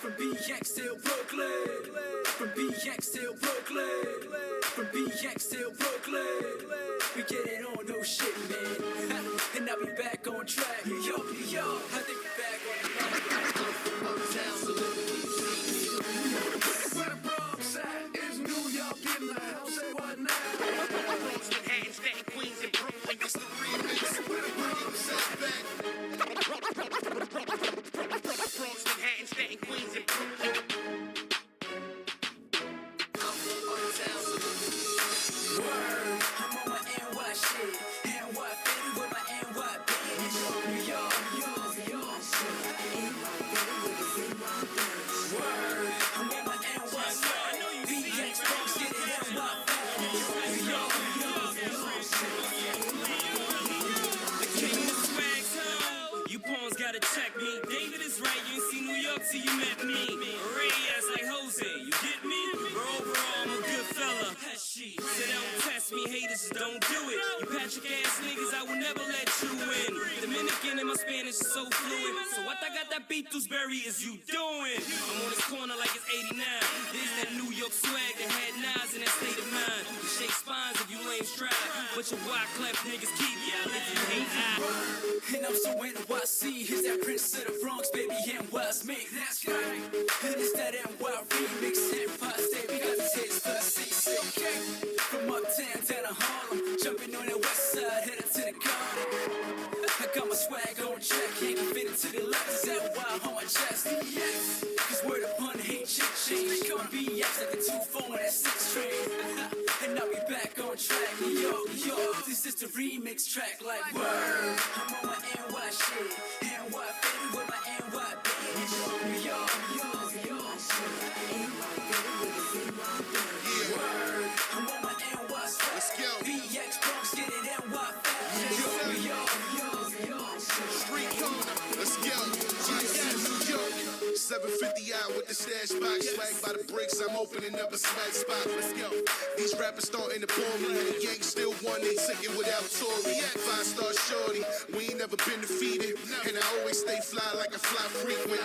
From BX till Brooklyn. From BX till Brooklyn. From BX till Brooklyn. We get it on, no shit, man. And I'll be back on track. Yo, I think we're back on the Uptown, so let me where the Bronx at? Is New York in the house? Say what now? Bronx, Manhattan, Staten, Queens, and Brooklyn. It's the remix. Where the Bronx at back? Bronx, Manhattan, Staten, Queens, and Brooklyn. I'm from Uptown, so word. I'm on my NY shit. NY baby with my NY bitch. New York. Word. I'm on my NY shit. BX Bronx, get it NY. New York. The king of swag zone. You pawns gotta check me. David is right, you ain't seen New York till you met me. Ray ass like Jose, you get me? But overall, I'm a good fella. Pesci, so don't test me, haters just don't do it. You Patrick ass niggas, I will never let you in. Dominican and my Spanish is so fluid. So what I got that beat Dewsbury is you doing? I'm on this corner like it's 89. This that New York swag that had Nas in that state of mind. You shake spines if you lame strive, but your wide clef niggas keep yelling if you hate I. And I'm so NYC, here's that Prince of the Bronx, baby, NY's me. That's right. And it's that NY remix, Empire State, we got the hits for the CC. Okay. From uptown down to Harlem, jumping on the west side, headed to the garden. I got my swag on track, can't fit it to the left, is NY on my chest. Yes. Cause word upon hate change, come BX like a 2-4 on that 6 train. And I'll be back on track, New York, this is the remix track like word. I'm on my NY shit, NY baby with my NY bitch. New York. Word, I'm on my NY swag. Let's go. BX Bronx, get it NY fast. New York. Street corner. Let's go. New York. 750 out with the stash box. Swag by the bricks, I'm opening up a swag spot. Let's go. These rappers starting to bore me. And the Yanks still won, they ticket without Tory. 5-star shorty, we ain't never been defeated. And I always stay fly like a fly frequent.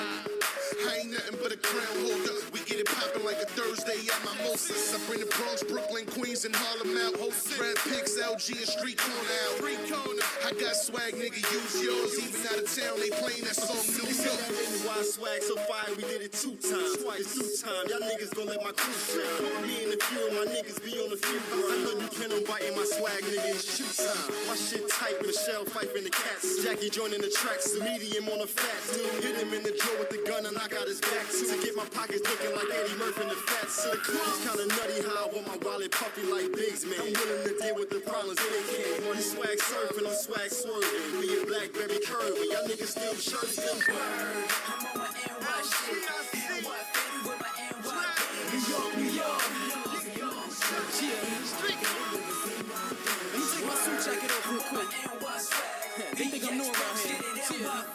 I ain't nothing but a crown holder. We get it poppin' like a Thursday at my Moses. I bring the Bronx, Brooklyn, Queens, and Harlem out. Grab pics, LG, and street corner out. I got swag, nigga, use yours. Even out of town, they playing that song New York. NY swag so fire, we did it 2 times. It's 2 times, y'all niggas gon' let my crew shine. Me and a few of my niggas be on the few. I know you plan on biting my swag, nigga, it's shoot time. My shit tight, Michelle Fife and the cats. Jackie joining the tracks, medium on the fat. Hit him in the drawer with the gun and I got his back too. To get my pockets looking like Eddie Murphy in the fat suit. It's kinda nutty how I want my wallet puffy like Biggs, man. I'm willing to deal with the problems they can't. You swag surfing, I'm swag swerving. Be a blackberry curving, y'all niggas still shirts. I'm on my NY shit, NY baby with my NY bitch. New York. Yeah. Street. Let me take my suit jacket off real quick. NY swag. They think I'm new around here. Yeah.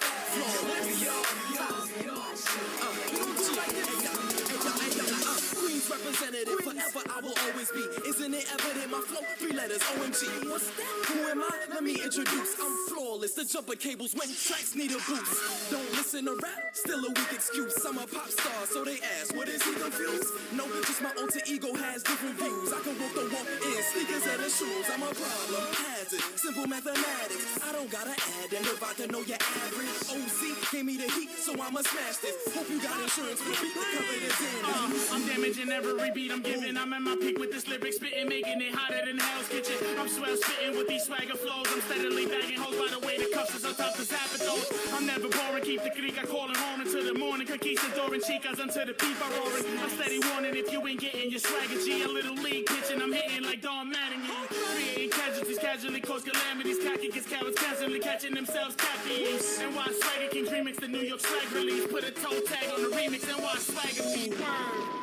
Queens representative, forever I will always be. Isn't it evident? My flow, 3 letters, OMG. What's that? Who am I? Let me introduce. I'm flawless, the jumper cables when tracks need a boost. Don't listen to rap, still a weak excuse. I'm a pop star, so they ask, what is he confused? No, just my alter ego has different views. I can walk the walk in sneakers and the shoes. I'm a problem, hazard, simple mathematics. I don't gotta add and divide to know your average. OZ gave me the heat, so I'ma smash this. Hope you got insurance for beat to cover the damage. I'm damaging every beat I'm giving. I'm at my peak with this lyric spitting, making it hotter than Hell's Kitchen. I'm swell spitting with these swagger flows. I'm steadily bagging hoes by the way the cuffs is on top of Zapatos. I'm never boring, keep the creek. I call it home until the morning. Conquistador and chicas until the people roaring. I'm steady warning if you ain't getting your swagger G. A little league pitching, I'm hitting like Don Mattingly. Creating casualties, casually cause calamities. Khaki gets cowards constantly catching themselves caffeine. And why Swagger Kings remix the New York swag release. Put a toe tag on the remix and why Swagger King word.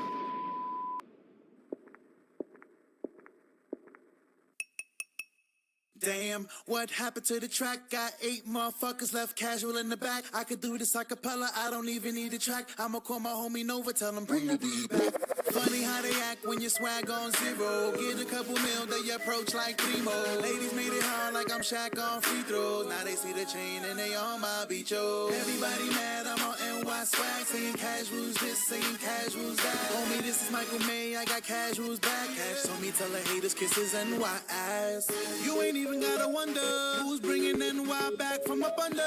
Damn, what happened to the track? Got 8 motherfuckers left casual in the back. I could do this a cappella, I don't even need a track. I'ma call my homie Nova, tell him bring the beat back. Funny how they act when you swag on zero. Get a couple mil, they approach like primo. Ladies made it hard like I'm Shaq on free throws. Now they see the chain and they on my beach, yo. Everybody mad, I'm on NY swag. Saying casuals this, saying casuals that. Homie, this is Michael May, I got casuals back. Cash told me tell the haters kisses NY ass. You ain't even gotta wonder who's bringing NY back from up under.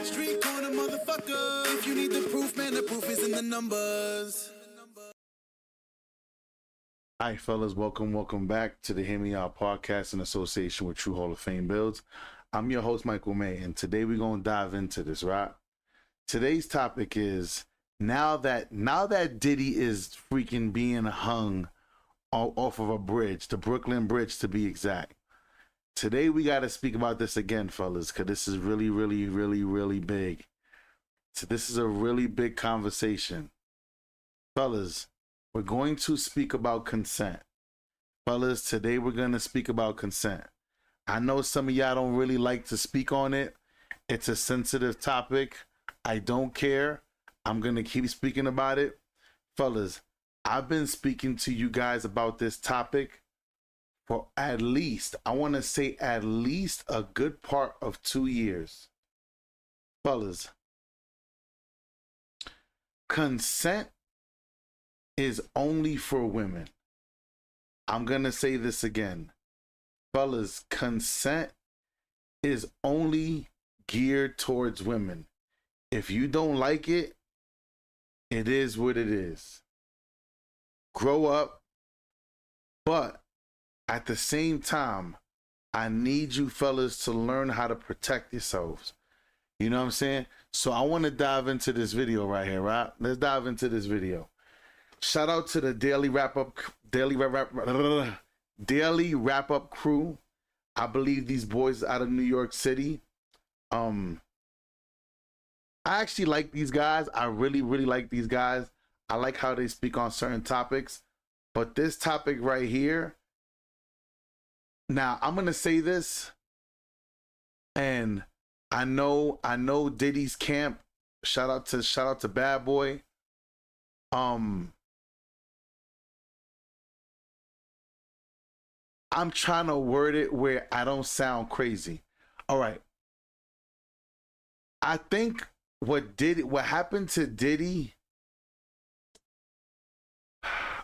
Street corner motherfucker. If you need the proof, man, the proof is in the numbers. Hi, fellas. Welcome back to the Hear Me Out podcast in association with True Hall of Fame Builds. I'm your host, Michael May, and today we're going to dive into this, right? Today's topic is now that Diddy is freaking being hung off of a bridge, the Brooklyn Bridge to be exact. Today we got to speak about this again, fellas, because this is really, really, really, really big. So this is a really big conversation. Fellas, we're going to speak about consent. Fellas, today we're going to speak about consent. I know some of y'all don't really like to speak on it. It's a sensitive topic. I don't care. I'm going to keep speaking about it. Fellas, I've been speaking to you guys about this topic for at least a good part of 2 years. Fellas, consent is only for women. I'm going to say this again. Fellas, consent is only geared towards women. If you don't like it, it is what it is. Grow up, but at the same time, I need you fellas to learn how to protect yourselves. You know what I'm saying? So I want to dive into this video right here, right? Let's dive into this video. Shout out to the Daily Wrap Up crew. I believe these boys out of New York City. I actually like these guys. I really, really like these guys. I like how they speak on certain topics. But this topic right here, now I'm gonna say this, and I know Diddy's camp. Shout out to Bad Boy. I'm trying to word it where I don't sound crazy. All right. I think what happened to Diddy.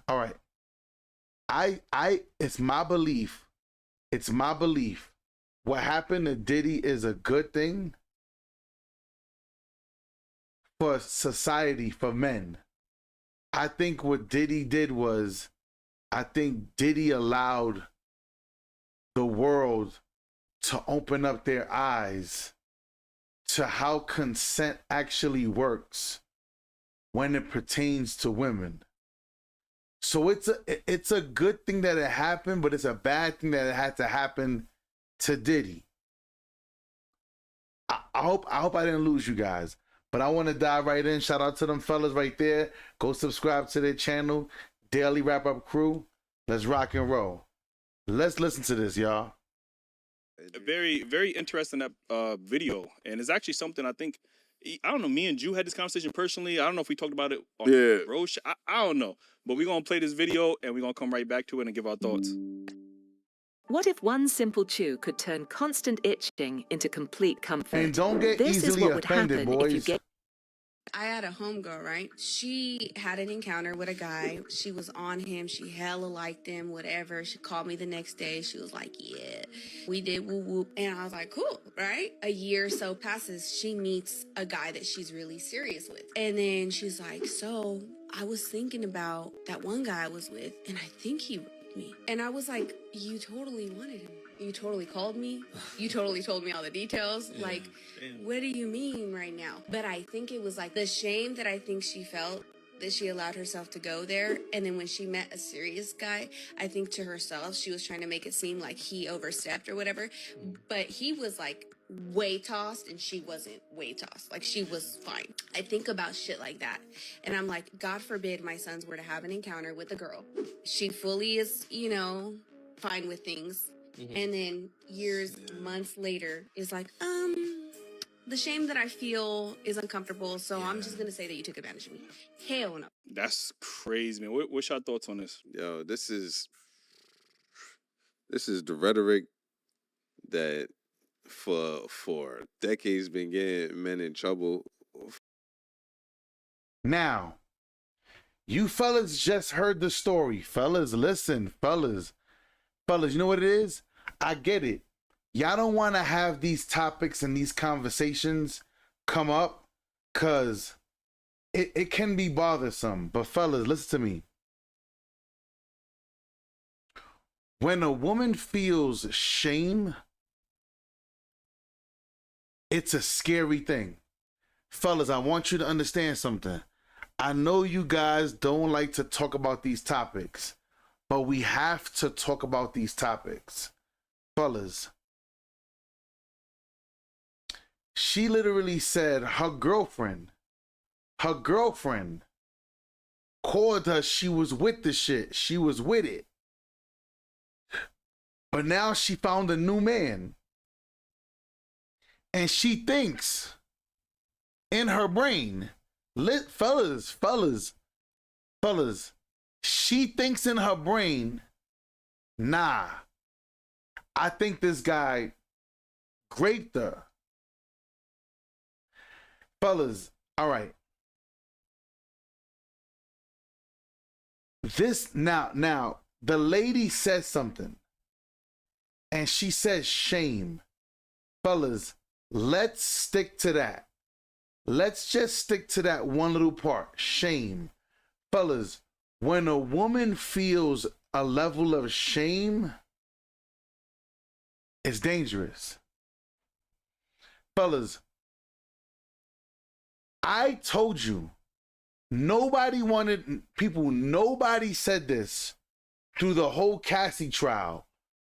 All right. It's my belief. What happened to Diddy is a good thing for society, for men. I think what Diddy did was, I think Diddy allowed the world to open up their eyes to how consent actually works when it pertains to women. So it's a good thing that it happened, but it's a bad thing that it had to happen to Diddy. I hope I didn't lose you guys, but I want to dive right in. Shout out to them fellas right there. Go subscribe to their channel, Daily Wrap Up Crew. Let's rock and roll. Let's listen to this, y'all. A very, very interesting video, and it's actually something I think, I don't know, me and Jew had this conversation personally. I don't know if we talked about it on the road. I don't know, but we're going to play this video, and we're going to come right back to it and give our thoughts. What if one simple chew could turn constant itching into complete comfort? And don't get this easily is what would offended, happen boys. if you get. I had a homegirl, right? She had an encounter with a guy. She was on him. She hella liked him, whatever. She called me the next day. She was like, yeah, we did whoop whoop. And I was like, cool, right? A year or so passes. She meets a guy that she's really serious with. And then she's like, so I was thinking about that one guy I was with, and I think he raped me. And I was like, you totally wanted him. You totally called me. You totally told me all the details. Yeah, like, damn. What do you mean right now? But I think it was like the shame that I think she felt that she allowed herself to go there. And then when she met a serious guy, I think to herself, she was trying to make it seem like he overstepped or whatever. But he was like way tossed and she wasn't way tossed. Like she was fine. I think about shit like that. And I'm like, God forbid my sons were to have an encounter with a girl. She fully is, you know, fine with things. And then years, months later, is like, The shame that I feel is uncomfortable, so I'm just gonna say that you took advantage of me. Hell no. That's crazy, man. What's your thoughts on this? Yo, this is the rhetoric that for decades been getting men in trouble. Now, you fellas just heard the story. Fellas, listen, fellas, you know what it is? I get it. Y'all don't want to have these topics and these conversations come up because it can be bothersome. But fellas, listen to me. When a woman feels shame, it's a scary thing. Fellas, I want you to understand something. I know you guys don't like to talk about these topics, but we have to talk about these topics. Fellas, she literally said her girlfriend called her, she was with the shit. She was with it. But now she found a new man. And she thinks in her brain, fellas, she thinks in her brain, nah, I think this guy raped her. Fellas, all right. This now, the lady says something. And she says shame. Fellas, let's stick to that. Let's just stick to that one little part. Shame. Fellas, when a woman feels a level of shame, it's dangerous. Fellas, I told you, nobody said this through the whole Cassie trial.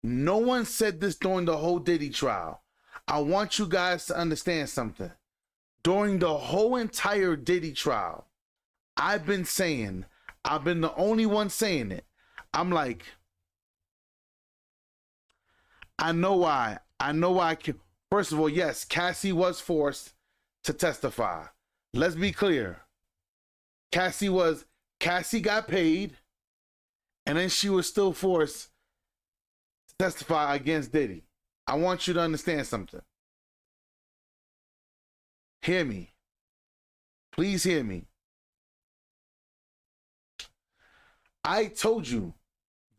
No one said this during the whole Diddy trial. I want you guys to understand something. During the whole entire Diddy trial, I've been the only one saying it. I'm like, I know why. First of all, yes, Cassie was forced to testify. Let's be clear. Cassie got paid, and then she was still forced to testify against Diddy. I want you to understand something. Hear me. Please hear me. I told you.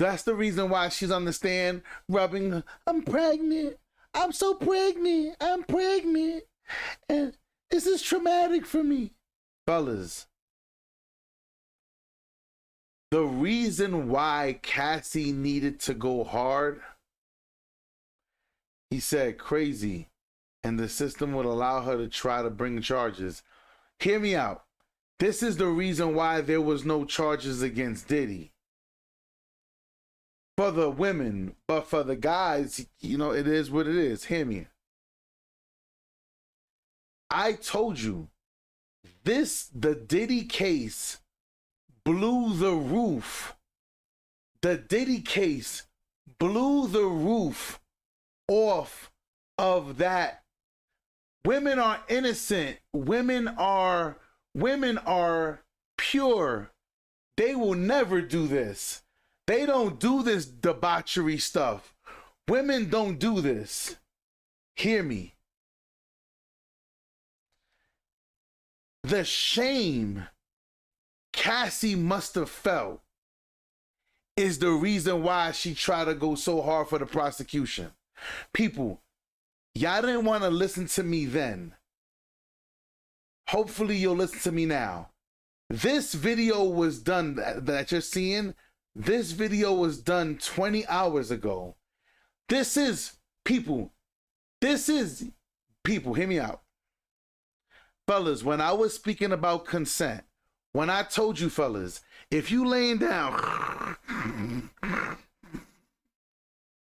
That's the reason why she's on the stand rubbing, I'm pregnant. I'm so pregnant. I'm pregnant. And this is traumatic for me. Fellas, the reason why Cassie needed to go hard, he said crazy, and the system would allow her to try to bring charges. Hear me out. This is the reason why there was no charges against Diddy. For the women, but for the guys, it is what it is. Hear me. I told you, the Diddy case blew the roof. The Diddy case blew the roof off of that. Women are innocent. Women are pure. They will never do this. They don't do this debauchery stuff. Women don't do this. Hear me. The shame Cassie must have felt is the reason why she tried to go so hard for the prosecution. People, y'all didn't want to listen to me then. Hopefully you'll listen to me now. This video was done that you're seeing. This video was done 20 hours ago. People, hear me out. Fellas, when I was speaking about consent, when I told you, fellas, if you laying down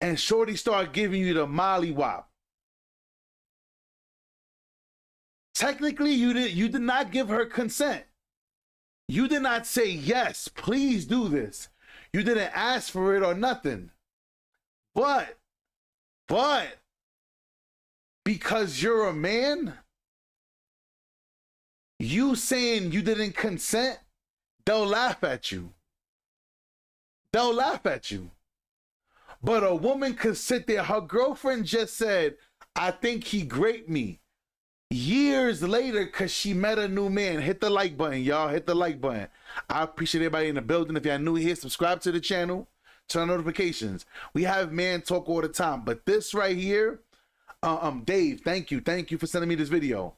and shorty start giving you the mollywop, technically you did not give her consent. You did not say, yes, please do this. You didn't ask for it or nothing. But because you're a man, You saying you didn't consent, they'll laugh at you. They'll laugh at you. But a woman could sit there. Her girlfriend just said, I think he raped me. Years later, because she met a new man. Hit the like button, y'all. Hit the like button. I appreciate everybody in the building. If y'all new here, subscribe to the channel. Turn on notifications. We have man talk all the time. But this right here, Dave, thank you. Thank you for sending me this video.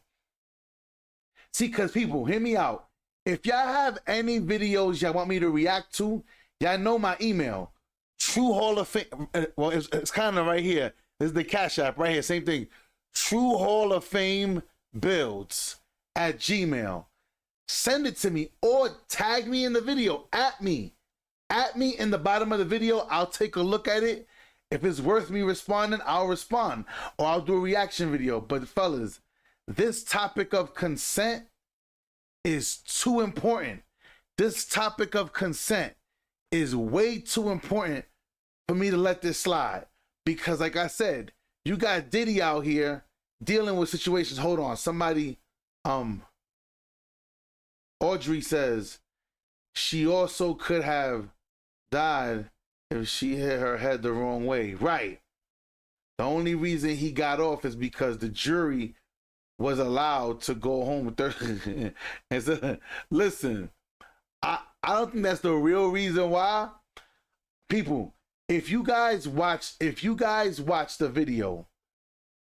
See, because people, hear me out. If y'all have any videos y'all want me to react to, y'all know my email. True Hall of Fame. Well, it's kind of right here. This is the Cash App right here. Same thing. True Hall of Fame builds at Gmail. Send it to me or tag me in the video. At me in the bottom of the video. I'll take a look at it. If it's worth me responding, I'll respond. Or I'll do a reaction video. But fellas, this topic of consent is too important. This topic of consent is way too important for me to let this slide. Because like I said, you got Diddy out here dealing with situations. Hold on. Somebody, Audrey says she also could have died if she hit her head the wrong way. Right. The only reason he got off is because the jury was allowed to go home with 30. And so, listen, I don't think that's the real reason why. People, if you guys watch the video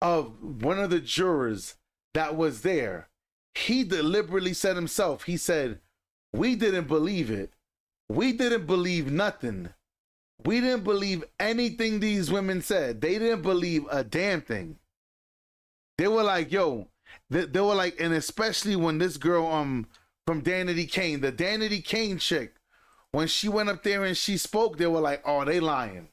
of one of the jurors that was there, he deliberately said himself, he said, we didn't believe it. We didn't believe nothing. We didn't believe anything these women said. They didn't believe a damn thing. They were like, yo, they were like, and especially when this girl from Danity Kane, the Danity Kane chick, when she went up there and she spoke, they were like, oh, they lying.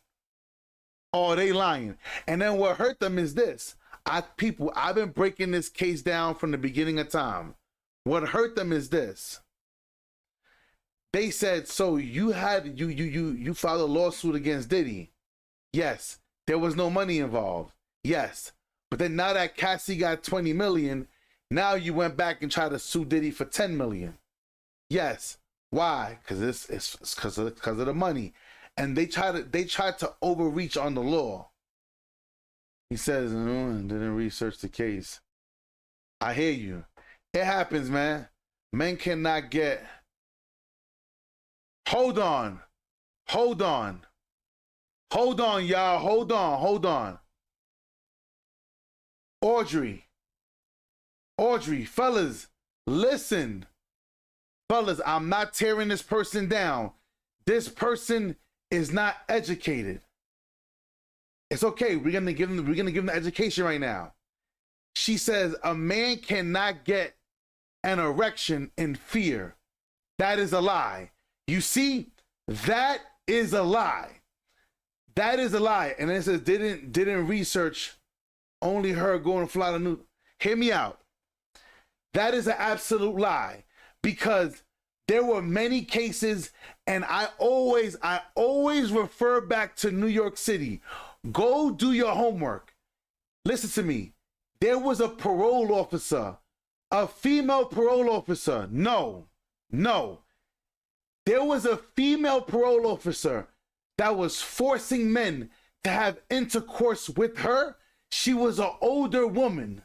Oh, they lying. And then what hurt them is this. I've been breaking this case down from the beginning of time. What hurt them is this. They said, so you filed a lawsuit against Diddy. Yes. There was no money involved. Yes. But then now that Cassie got 20 million, now you went back and tried to sue Diddy for 10 million. Yes. Why? Because it's because of the money. And they tried to overreach on the law. He says, didn't research the case. I hear you. It happens, man. Men cannot get... Hold on, y'all. Hold on. Audrey, fellas, listen. Fellas, I'm not tearing this person down. This person is not educated. It's okay. We're gonna give them the education right now. She says a man cannot get an erection in fear. That is a lie. You see, that is a lie. That is a lie. And then it says didn't research, only her going to fly to New. Hear me out. That is an absolute lie, because there were many cases, and I always refer back to New York City. Go do your homework. Listen to me. There was a parole officer, a female parole officer. No. There was a female parole officer that was forcing men to have intercourse with her. She was an older woman,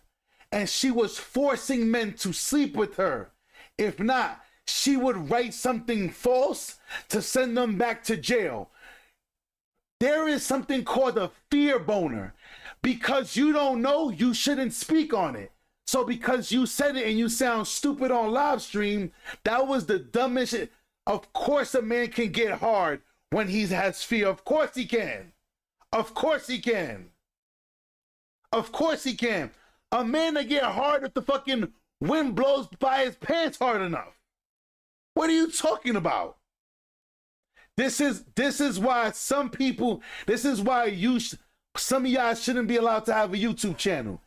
and she was forcing men to sleep with her. If not, she would write something false to send them back to jail. There is something called a fear boner. Because you don't know, you shouldn't speak on it. So because you said it and you sound stupid on live stream, that was the dumbest shit. Of course a man can get hard when he has fear. Of course he can. Of course he can. Of course he can. A man that get hard if the fucking wind blows by his pants hard enough. What are you talking about? This is why some people, some of y'all shouldn't be allowed to have a YouTube channel.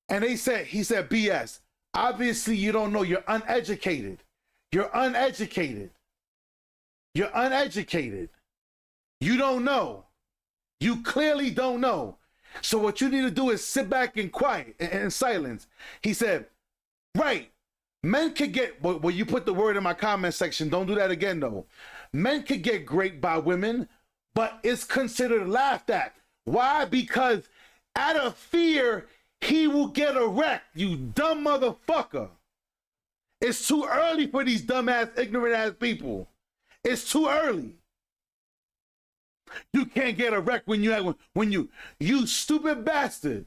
And he said, BS. Obviously you don't know. You're uneducated. You're uneducated. You're uneducated. You don't know. You clearly don't know. So what you need to do is sit back and quiet and silence. He said, right. Men could get, well, you put the word in my comment section. Don't do that again, though. Men could get raped by women, but it's considered laughed at. Why? Because out of fear, he will get erect, you dumb motherfucker. It's too early for these dumbass, ignorant ass people. It's too early. You can't get erect when you stupid bastard.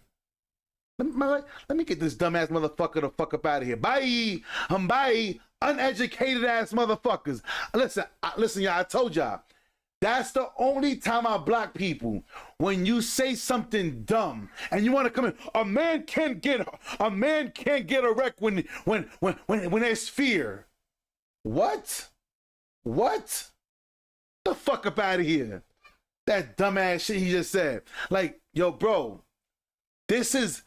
Let me get this dumbass motherfucker the fuck up out of here. Bye. Bye. Uneducated ass motherfuckers. Listen, y'all, I told y'all. That's the only time I block people. When you say something dumb and you want to come in, a man can't get erect when there's fear. What? The fuck up out of here. That dumbass shit he just said. Like, yo, bro, this is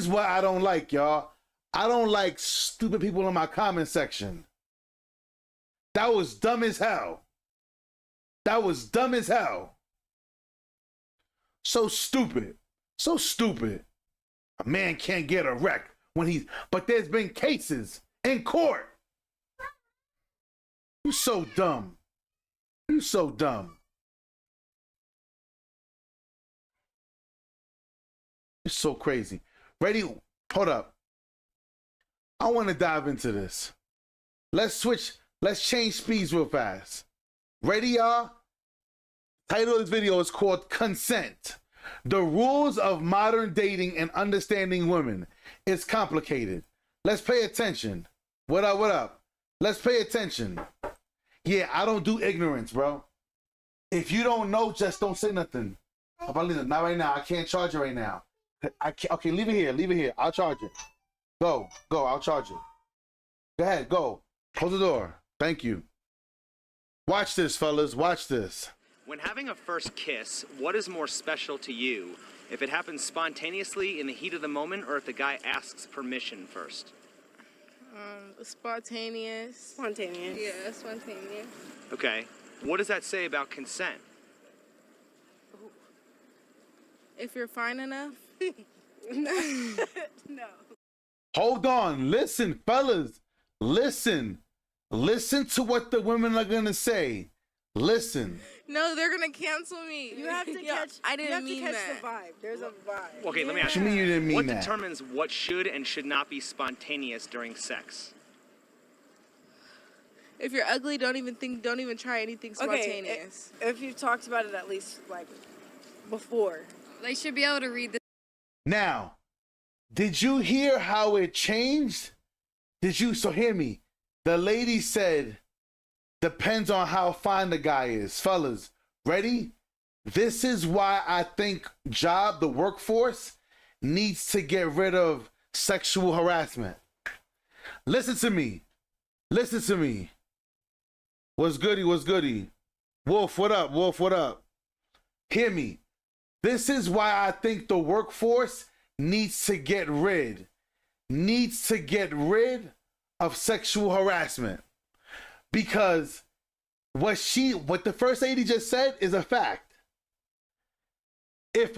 what I don't like, y'all. I don't like stupid people in my comment section. That was dumb as hell. That was dumb as hell. So stupid. So stupid. A man can't get erect but there's been cases in court. You so dumb. You so dumb. It's so crazy. Ready? Hold up. I want to dive into this. Let's change speeds real fast. Ready, y'all? Title of this video is called Consent. The rules of modern dating and understanding women. It's complicated. Let's pay attention. What up? Let's pay attention. Yeah, I don't do ignorance, bro. If you don't know, just don't say nothing. Not right now. I can't charge it right now. Okay, leave it here. I'll charge it. Go, I'll charge it. Go ahead, go. Close the door. Thank you. Watch this, fellas. Watch this. When having a first kiss, what is more special to you? If it happens spontaneously in the heat of the moment, or if the guy asks permission first? Spontaneous. Spontaneous. Yeah, spontaneous. Okay. What does that say about consent? If you're fine enough? No. Hold on. Listen, fellas. Listen to what the women are going to say. Listen. No, they're going to cancel me. You have to catch. I didn't mean that. that. The vibe. There's a vibe. Okay, let me ask What you mean you didn't mean what that? determines what should and should not be spontaneous during sex? If you're ugly, don't even try anything spontaneous. Okay, if you've talked about it at least like before. They should be able to read the. Now, did you hear how it changed? So hear me. The lady said, depends on how fine the guy is. Fellas, ready? This is why I think the workforce, needs to get rid of sexual harassment. Listen to me. What's goody? Wolf, what up? Hear me. This is why I think the workforce needs to get rid of sexual harassment. Because what the first lady just said is a fact. If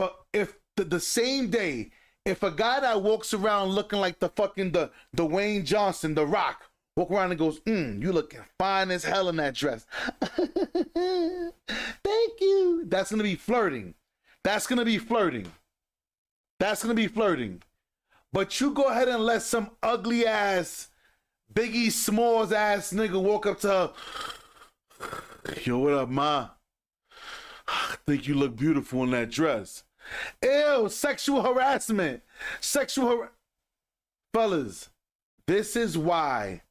the same day, if a guy that walks around looking like the Dwayne Johnson, The Rock, walk around and goes, you looking fine as hell in that dress. Thank you. That's gonna be flirting. But you go ahead and let some ugly ass, Biggie Smalls ass nigga walk up to her. Yo, what up, ma? I think you look beautiful in that dress. Ew, sexual harassment. Fellas, this is why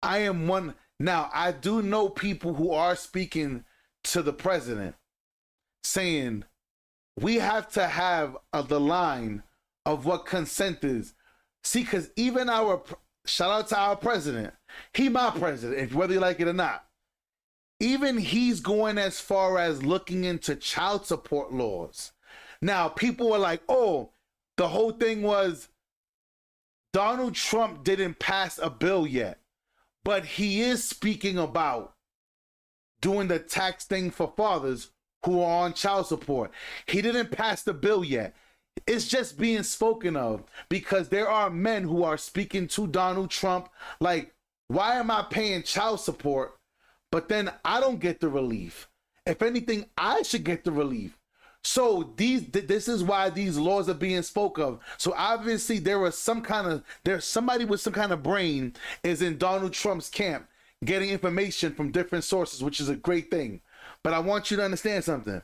I am one. Now, I do know people who are speaking to the president saying we have to have the line of what consent is. See, because even shout out to our president. He my president, whether you like it or not. Even he's going as far as looking into child support laws. Now, people were like, oh, the whole thing was Donald Trump didn't pass a bill yet, but he is speaking about doing the tax thing for fathers who are on child support. He didn't pass the bill yet. It's just being spoken of because there are men who are speaking to Donald Trump like, why am I paying child support, but then I don't get the relief? If anything, I should get the relief. So this is why these laws are being spoke of. So obviously there's somebody with some kind of brain is in Donald Trump's camp getting information from different sources, which is a great thing. But I want you to understand something.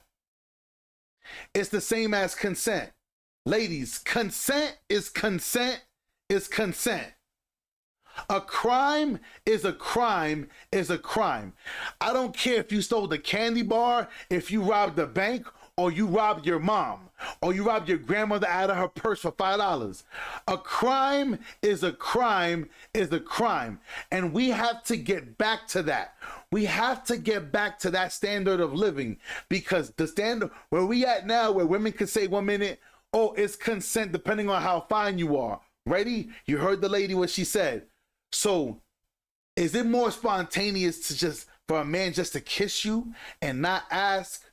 It's the same as consent. Ladies, consent is consent is consent. A crime is a crime is a crime. I don't care if you stole the candy bar, if you robbed the bank, or you robbed your mom, or you robbed your grandmother out of her purse for $5. A crime is a crime is a crime. And we have to get back to that. We have to get back to that standard of living, because the standard where we at now, where women can say 1 minute, oh, it's consent depending on how fine you are. Ready? You heard the lady what she said. So is it more spontaneous to just for a man just to kiss you and not ask?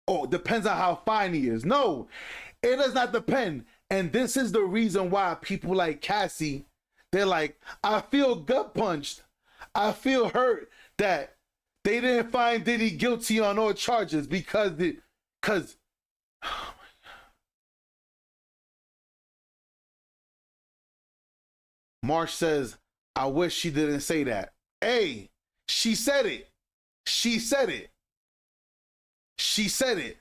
Oh, depends on how fine he is. No, it does not depend. And this is the reason why people like Cassie, they're like, I feel gut punched. I feel hurt that they didn't find Diddy guilty on all charges because oh my God. Marsh says, I wish she didn't say that. Hey, she said it. She said it. She said it.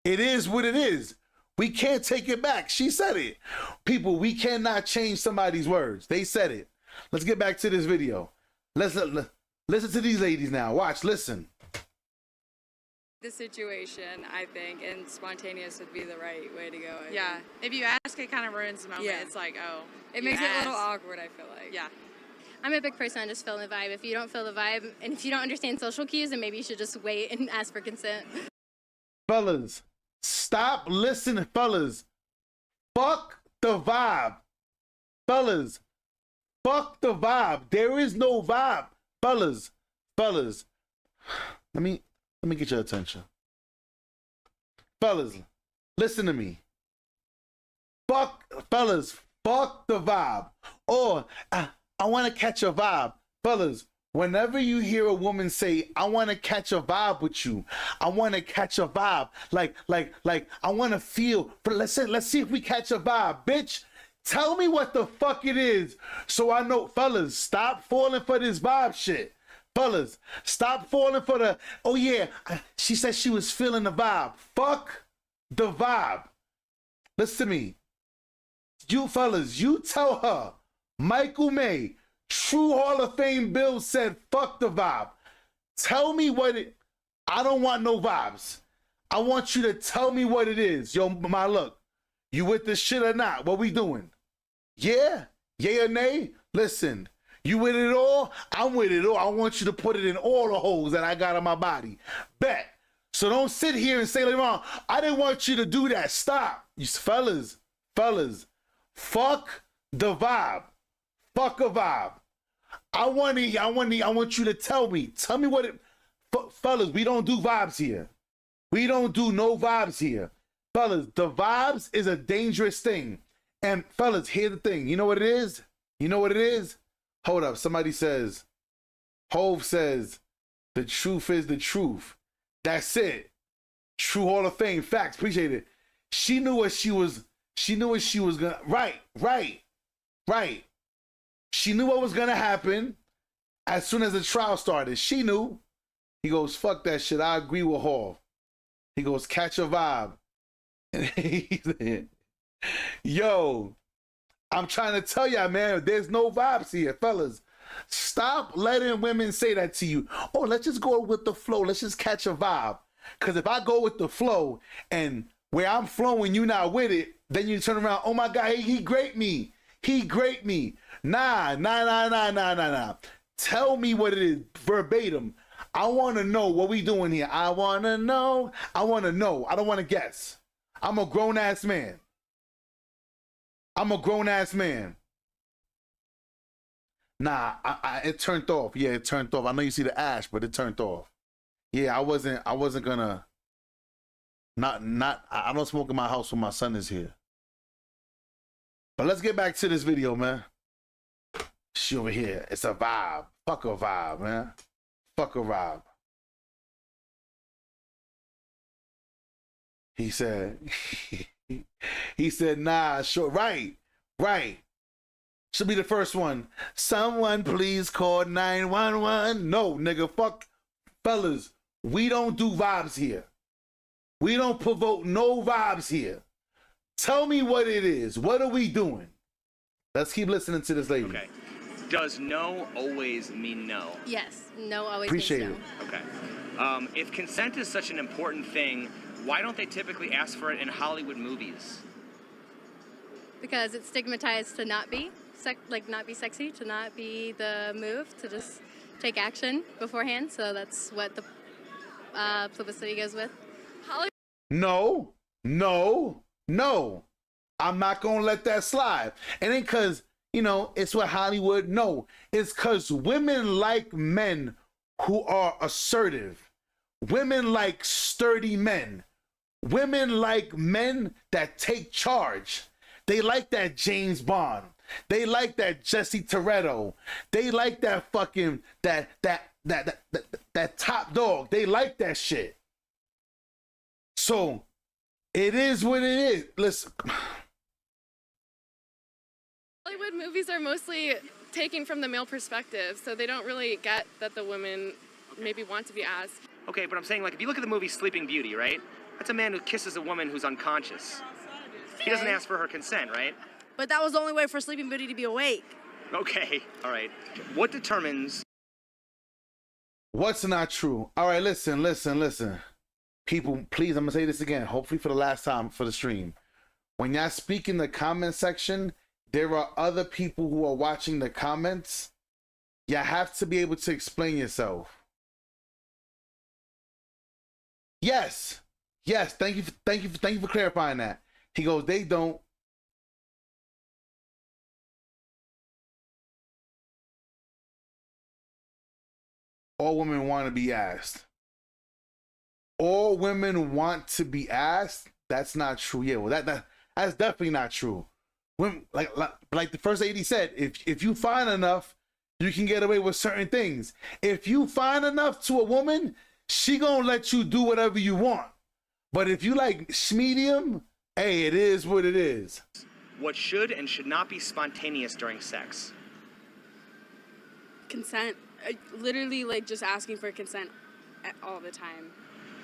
It is what it is. We can't take it back. She said it. People, we cannot change somebody's words. They said it. Let's get back to this video. Listen to these ladies now. Watch, listen. The situation, I think, and spontaneous would be the right way to go. Yeah. If you ask, it kind of ruins the moment. Yeah. It's like, oh. It makes it a little awkward, I feel like. Yeah. I'm a big person on just feeling the vibe. If you don't feel the vibe, and if you don't understand social cues, then maybe you should just wait and ask for consent. Fellas, stop listening, fellas. Fuck the vibe. Fellas, fuck the vibe. There is no vibe. Fellas, let me get your attention. Fellas, listen to me. Fuck the vibe. Or I want to catch a vibe. Fellas, whenever you hear a woman say, I want to catch a vibe with you, I want to catch a vibe, like I want to feel, let's see if we catch a vibe, bitch. Tell me what the fuck it is so I know. Fellas, stop falling for this vibe shit. Fellas, stop falling for the, oh yeah, she said she was feeling the vibe. Fuck the vibe. Listen to me. You fellas, you tell her, Michael May, True Hall of Fame Bill said, fuck the vibe. Tell me what it, I don't want no vibes. I want you to tell me what it is. Yo, my look, you with this shit or not? What we doing? Yeah? Yay or nay? Listen, you with it all? I'm with it all. I want you to put it in all the holes that I got on my body. Bet. So don't sit here and say later on, I didn't want you to do that. Stop. You fellas, fuck the vibe. Fuck a vibe. I want you to tell me what it, fellas, we don't do vibes here. We don't do no vibes here. Fellas, the vibes is a dangerous thing. And fellas, here's the thing. You know what it is? You know what it is? Hold up. Somebody says, Hove says, the truth is the truth. That's it. True Hall of Fame. Facts. Appreciate it. She knew what she was gonna, right. She knew what was gonna happen as soon as the trial started. She knew. He goes, fuck that shit. I agree with Hall. He goes, catch a vibe. And he said, yo, I'm trying to tell y'all, man, there's no vibes here, fellas. Stop letting women say that to you. Oh, let's just go with the flow. Let's just catch a vibe. Because if I go with the flow and where I'm flowing, you not with it, then you turn around, oh my God, he great me. He great me. Nah. Tell me what it is verbatim. I want to know what we doing here. I want to know. I don't want to guess. I'm a grown-ass man. Nah, it turned off. Yeah, it turned off. I know you see the ash, but it turned off. Yeah, I wasn't gonna. I don't smoke in my house when my son is here. But let's get back to this video, man. She over here. It's a vibe. Fuck a vibe, man. Fuck a vibe. He said, he said, nah, sure. Right. Should be the first one. Someone please call 911. No, nigga, fuck. Fellas, we don't do vibes here. We don't provoke no vibes here. Tell me what it is. What are we doing? Let's keep listening to this lady. Okay. Does no always mean no? Yes, no always Appreciate means no. Okay. If consent is such an important thing, why don't they typically ask for it in Hollywood movies? Because it's stigmatized to not be not be sexy, to not be the move, to just take action beforehand. So that's what the publicity goes with. No. I'm not gonna let that slide. And ain't cause, it's what Hollywood. No, it's cause women like men who are assertive. Women like sturdy men. Women like men that take charge. They like that James Bond. They like that Jesse Toretto. They like that fucking that Top Dog. They like that shit. So it is what it is. Listen. Hollywood movies are mostly taken from the male perspective, so they don't really get that the women maybe want to be asked. Okay, but I'm saying, like, if you look at the movie Sleeping Beauty, right? That's a man who kisses a woman who's unconscious. He doesn't ask for her consent, right? But that was the only way for Sleeping Beauty to be awake. Okay, all right. What determines... What's not true? All right, listen. People, please, I'm going to say this again, hopefully for the last time for the stream. When y'all speak in the comment section, there are other people who are watching the comments. You have to be able to explain yourself. Yes. Thank you for clarifying that. He goes, they don't. All women want to be asked. All women want to be asked. That's not true. Yeah, well, that's definitely not true. When like the first lady said, if you find enough, you can get away with certain things. If you find enough to a woman, she gonna let you do whatever you want. But if you like medium, hey, it is what it is. What should and should not be spontaneous during sex? Consent. Literally, like, just asking for consent all the time.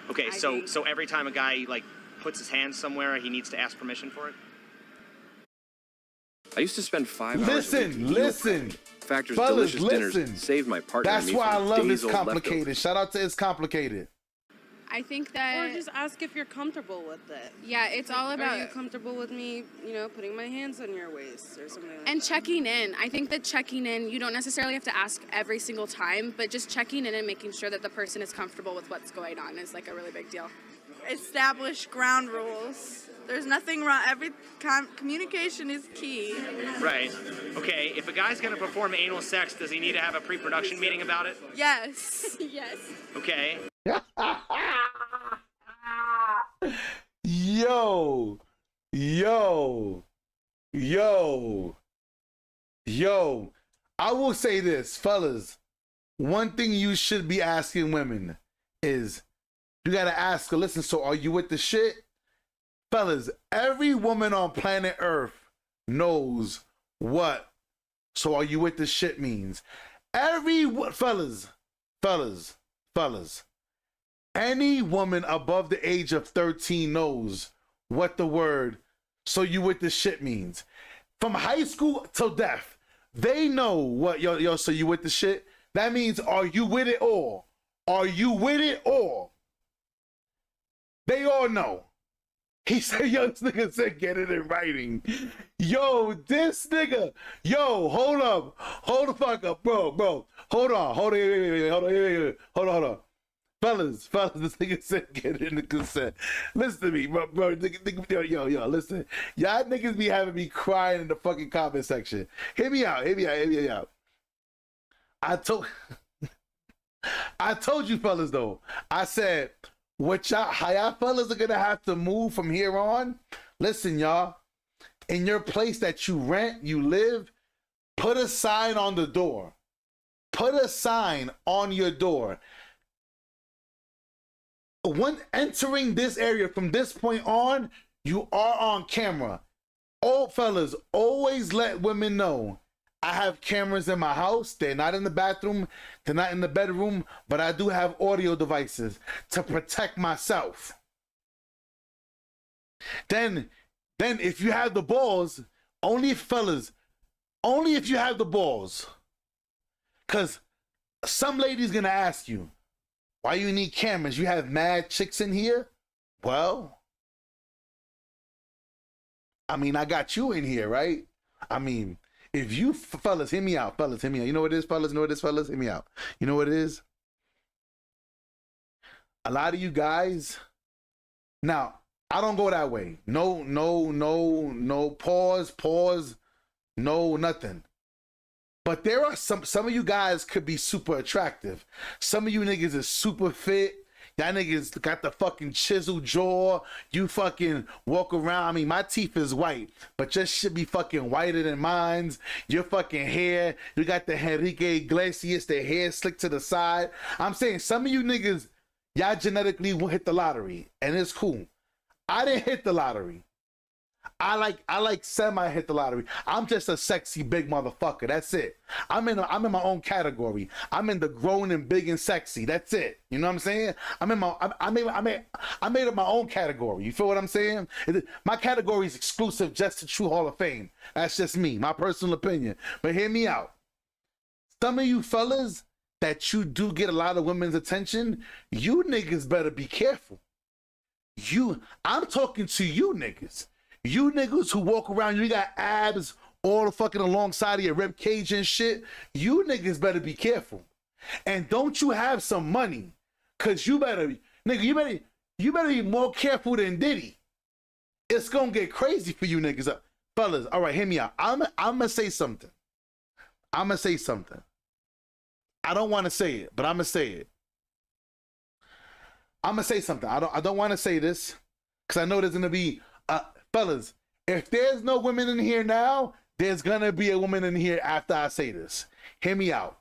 Okay, so every time a guy, like, puts his hand somewhere, he needs to ask permission for it? I used to spend 5 hours. Listen. Factor's Fellas, delicious dinners saved my partner. That's why I love It's Complicated. Shout out to It's Complicated. I think that... Or just ask if you're comfortable with it. Yeah, it's all about... Are you comfortable with me, putting my hands on your waist or something like that? And checking in. I think that checking in, you don't necessarily have to ask every single time, but just checking in and making sure that the person is comfortable with what's going on is, like, a really big deal. Establish ground rules. There's nothing wrong. Communication is key. Right. Okay, if a guy's going to perform anal sex, does he need to have a pre-production meeting about it? Yes. Yes. Okay. Yo. I will say this, fellas. One thing you should be asking women is, you gotta ask her, listen, so are you with the shit? Fellas, every woman on planet Earth knows what "so are you with the shit" means. Fellas, any woman above the age of 13 knows what the word "so you with the shit" means. From high school till death, they know what yo, so you with the shit? That means, are you with it or? Are you with it or? They all know. He said, yo, this nigga said, get it in writing. Yo, this nigga. Yo, hold up. Hold the fuck up, bro. Hold on. Hold on. Fellas, this nigga said, get it in the consent. Listen to me, bro. Yo, listen. Y'all niggas be having me crying in the fucking comment section. Hear me out. I told you, fellas, though. I said, how y'all fellas are gonna have to move from here on. Listen, y'all, in your place that you rent, you live, put a sign on the door. Put a sign on your door. When entering this area from this point on, you are on camera. Old fellas, always let women know, I have cameras in my house. They're not in the bathroom. They're not in the bedroom. But I do have audio devices to protect myself. Then if you have the balls, only if you have the balls. Because some lady's going to ask you, why you need cameras? You have mad chicks in here? Well, I mean, I got you in here, right? I mean, if you fellas, hear me out. Fellas, hear me out. You know what it is, fellas? You know what it is, fellas? Hear me out. You know what it is? A lot of you guys, now, I don't go that way. No, pause, no, nothing. But there are some of you guys could be super attractive. Some of you niggas is super fit. Y'all niggas got the fucking chiseled jaw. You fucking walk around. I mean, my teeth is white, but your shit be fucking whiter than mine's. Your fucking hair, you got the Enrique Iglesias, the hair slicked to the side. I'm saying some of you niggas, y'all genetically will hit the lottery, and it's cool. I didn't hit the lottery. I like semi hit the lottery. I'm just a sexy big motherfucker. That's it. I'm in my own category. I'm in the grown and big and sexy. That's it. You know what I'm saying? I made up my own category. You feel what I'm saying? My category is exclusive just to True Hall of Fame. That's just me, my personal opinion. But hear me out. Some of you fellas that you do get a lot of women's attention, you niggas better be careful. I'm talking to you niggas. You niggas who walk around, you got abs all the fucking alongside of your rib cage and shit. You niggas better be careful. And don't you have some money? Cause you better be more careful than Diddy. It's gonna get crazy for you niggas. Fellas, all right, hear me out. I'm gonna say something. I don't want to say it, but I'm gonna say it. I'm gonna say something. I don't want to say this because I know there's gonna be fellas, if there's no women in here now, there's gonna be a woman in here after I say this. Hear me out.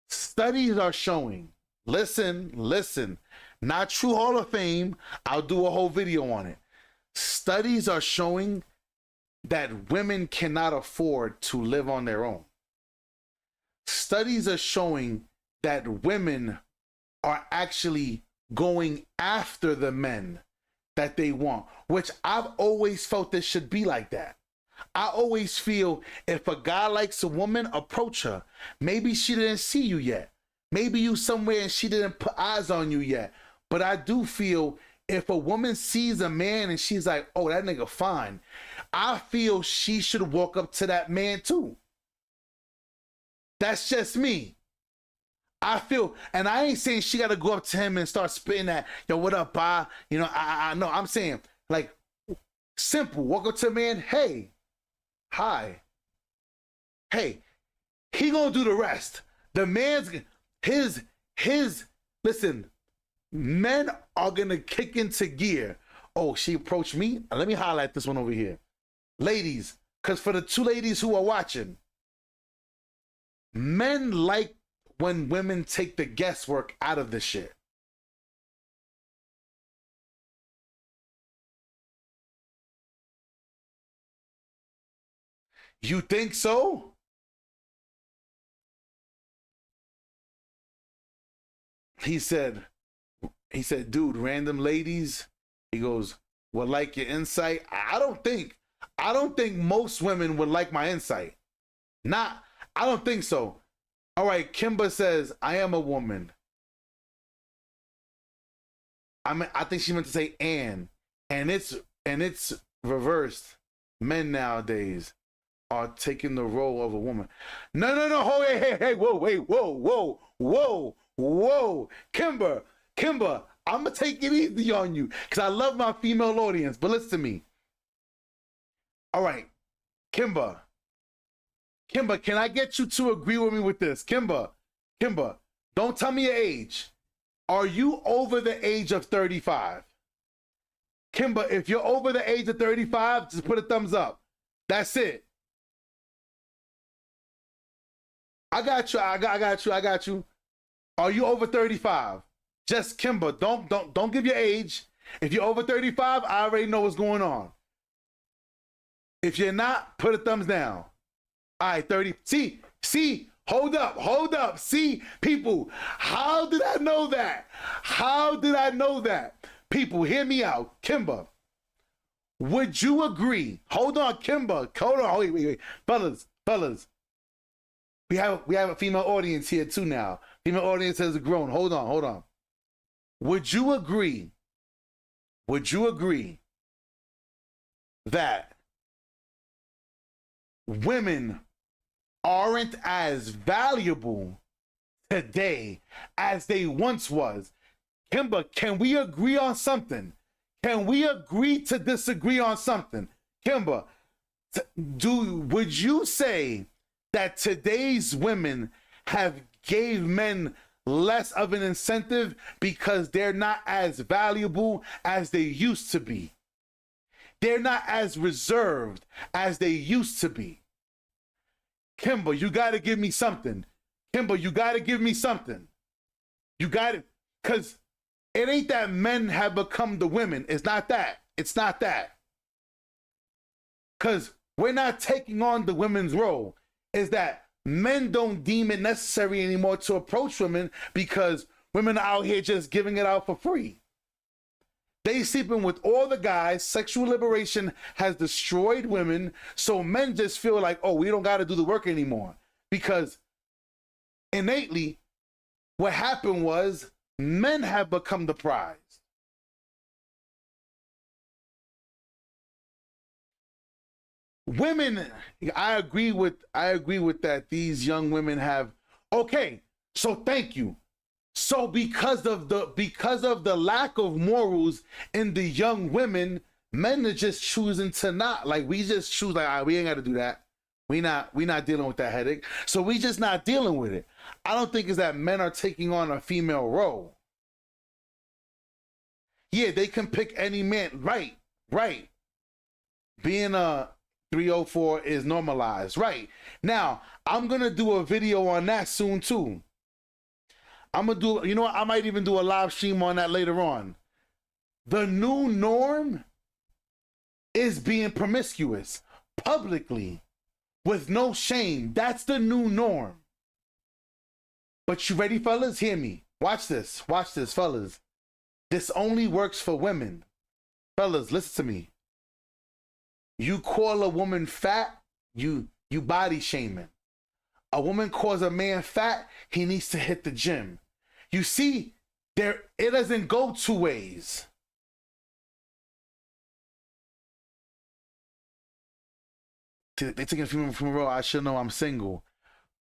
Studies are showing, listen, not True Hall of Fame, I'll do a whole video on it. Studies are showing that women cannot afford to live on their own. Studies are showing that women are actually going after the men that they want, which I've always felt this should be like that. I always feel if a guy likes a woman, approach her. Maybe she didn't see you yet. Maybe you somewhere and she didn't put eyes on you yet. But I do feel if a woman sees a man and she's like, oh, that nigga fine, I feel she should walk up to that man too. That's just me. I feel, and I ain't saying she got to go up to him and start spitting that, yo, what up, bye? You know, I know. I'm saying, like, simple. Walk up to a man, hey, hi. Hey, he gonna do the rest. The man's, listen, men are gonna kick into gear. Oh, she approached me? Let me highlight this one over here. Ladies, because for the two ladies who are watching, men like when women take the guesswork out of this shit. You think so? He said, dude, random ladies, he goes, would like your insight? I don't think most women would like my insight. I don't think so. All right, Kimba says, I am a woman. I think she meant to say and it's reversed. Men nowadays are taking the role of a woman. No, hold, hey, whoa. Kimba, I'm gonna take it easy on you because I love my female audience, but listen to me. All right, Kimba, can I get you to agree with me with this? Kimba, don't tell me your age. Are you over the age of 35? Kimber, if you're over the age of 35, just put a thumbs up. That's it. I got you. Are you over 35? Just Kimber, don't give your age. If you're over 35, I already know what's going on. If you're not, put a thumbs down. All right, 30. See, hold up. See, people, how did I know that? People, hear me out. Kimber, would you agree? Hold on, Kimber. Hold on. Wait. Fellas. We have a female audience here too now. Female audience has grown. Hold on. Would you agree that women aren't as valuable today as they once was? Kimber, can we agree on something? Can we agree to disagree on something? Kimber, would you say that today's women have gave men less of an incentive because they're not as valuable as they used to be? They're not as reserved as they used to be. Kimber, you got to give me something. You got it. Because it ain't that men have become the women. It's not that. Because we're not taking on the women's role. Is that men don't deem it necessary anymore to approach women because women are out here just giving it out for free. They sleeping with all the guys. Sexual liberation has destroyed women. So men just feel like, oh, we don't got to do the work anymore. Because innately, what happened was men have become the prize. Women, I agree with that. These young women have, okay, so thank you. So because of the lack of morals in the young women, men are just choosing to not, like, we just choose like, all right, we ain't got to do that. We not dealing with that headache. So we just not dealing with it. I don't think it's that men are taking on a female role. Yeah, they can pick any man. Right. Being a 304 is normalized. Right. Now, I'm going to do a video on that soon too. I'm going to do, you know what? I might even do a live stream on that later on. The new norm is being promiscuous publicly with no shame. That's the new norm. But you ready, fellas? Hear me. Watch this, fellas. This only works for women. Fellas, listen to me. You call a woman fat, you body shaming. A woman calls a man fat, he needs to hit the gym. You see, it doesn't go two ways. They taking a female from a role, I should know I'm single.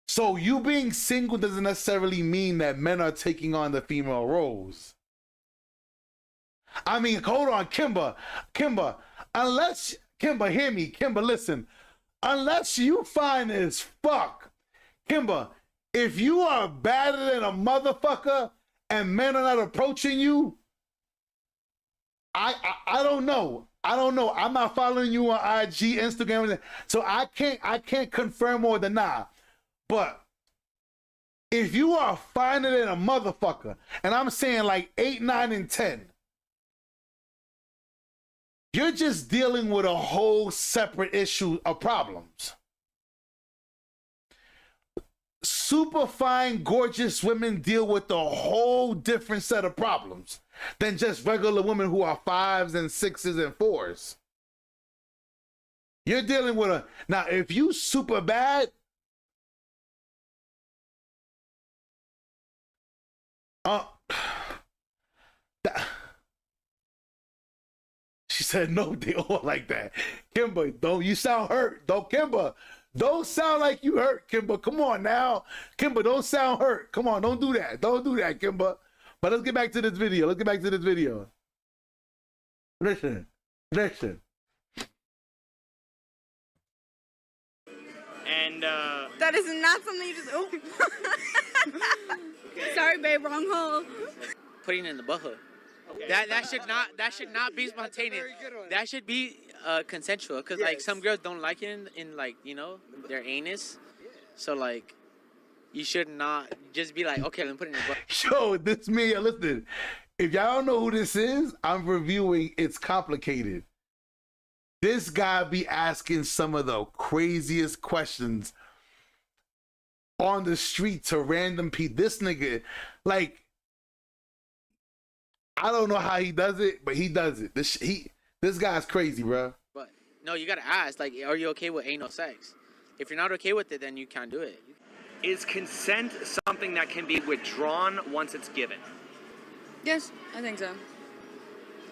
So you being single doesn't necessarily mean that men are taking on the female roles. I mean, hold on, Kimber, unless, Kimber, hear me, Kimber, listen. Unless you fine as fuck, Kimber, if you are badder than a motherfucker and men are not approaching you, I don't know. I'm not following you on IG, Instagram, so I can't confirm or deny. But if you are finer than a motherfucker, and I'm saying like 8, 9, and 10, you're just dealing with a whole separate issue of problems. Super fine, gorgeous women deal with a whole different set of problems than just regular women who are 5s and 6s and 4s. You're dealing with now if you super bad, she said no, they all like that. Kimber, don't you sound hurt. Kimber, don't sound like you hurt, Kimber. Come on now. Kimber, don't sound hurt. Come on, don't do that, Kimber. But let's get back to this video. Listen. And that is not something you just. Oh. Sorry, babe. Wrong hole. putting in the butthole. Okay. That should not be spontaneous. That should be consensual, because like some girls don't like it in like, you know, their anus. So like you should not just be like, okay, let me put it in the butt. Yo, this me. Listen, if y'all don't know who this is, I'm reviewing It's Complicated. This guy be asking some of the craziest questions on the street to random people. This nigga, like, I don't know how he does it, but he does it. This guy's crazy, bro. But no, you gotta ask, like, are you okay with anal sex? If you're not okay with it, then you can't do it. Is consent something that can be withdrawn once it's given? Yes, I think so.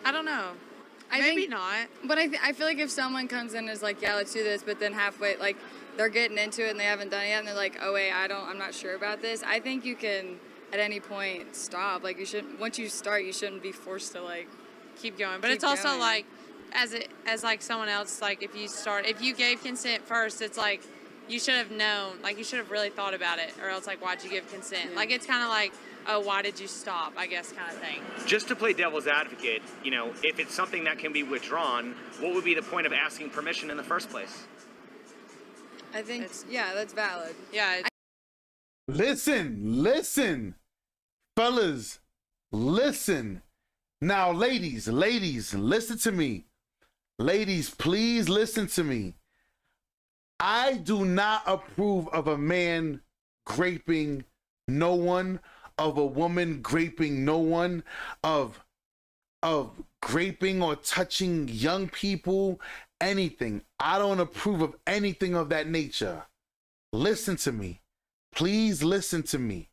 I don't know. Maybe not. But I feel like if someone comes in and is like, yeah, let's do this, but then halfway, like, they're getting into it and they haven't done it yet, and they're like, oh wait, I'm not sure about this. I think you can at any point stop. Like, you shouldn't. Once you start, you shouldn't be forced to like keep going. But it's also like, as like someone else, like if you gave consent first, it's like you should have known. Like you should have really thought about it, or else like why'd you give consent? Yeah. Like it's kind of like, oh, why did you stop? I guess kind of thing. Just to play devil's advocate, you know, if it's something that can be withdrawn, what would be the point of asking permission in the first place? I think, that's valid. Yeah. Listen, fellas, listen. Now, ladies, listen to me. Ladies, please listen to me. I do not approve of a man graping no one, of a woman graping no one, of graping or touching young people, anything. I don't approve of anything of that nature. Listen to me. Please listen to me.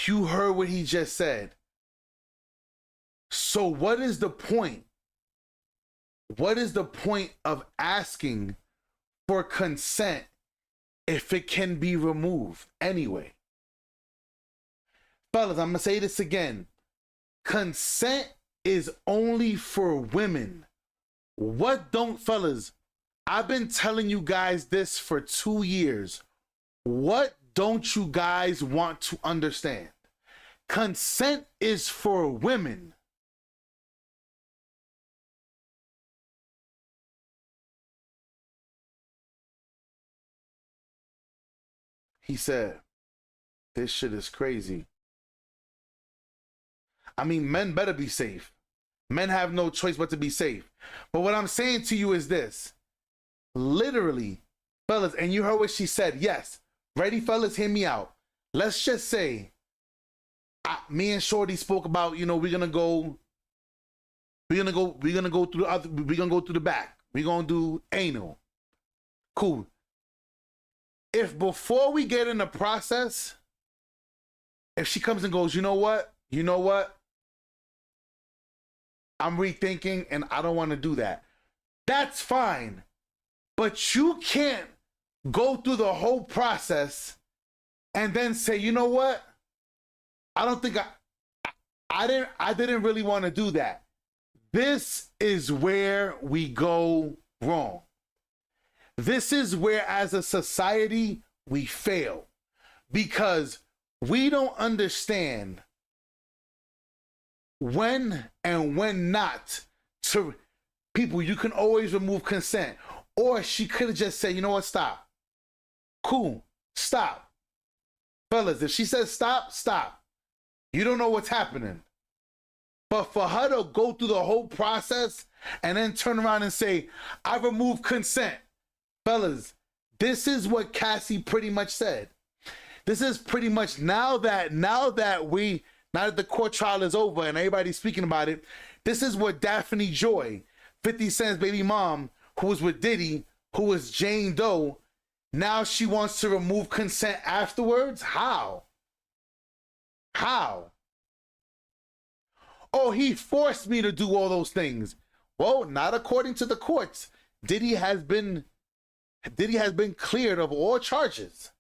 You heard what he just said. So what is the point? What is the point of asking for consent if it can be removed anyway? Fellas, I'm going to say this again. Consent is only for women. What don't, fellas, I've been telling you guys this for 2 years. What don't you guys want to understand? Consent is for women. He said, this shit is crazy. I mean, men better be safe. Men have no choice but to be safe. But what I'm saying to you is this. Literally, fellas, and you heard what she said. Yes. Ready, fellas? Hear me out. Let's just say, me and Shorty spoke about, you know, we're gonna go through the back. We're gonna do anal. Cool. If before we get in the process, if she comes and goes, you know what? I'm rethinking and I don't want to do that. That's fine. But you can't go through the whole process and then say, you know what? I don't think I didn't really want to do that. This is where we go wrong. This is where, as a society, we fail. Because we don't understand when and when not to people. You can always remove consent. Or she could have just said, you know what, stop. Cool, stop. Fellas, if she says stop, stop. You don't know what's happening. But for her to go through the whole process and then turn around and say, I removed consent. Fellas, this is what Cassie pretty much said. This is pretty much now that the court trial is over and everybody's speaking about it, this is what Daphne Joy, 50 Cent's baby mom, who was with Diddy, who was Jane Doe, now she wants to remove consent afterwards? How? Oh, he forced me to do all those things. Well, not according to the courts. Diddy has been cleared of all charges.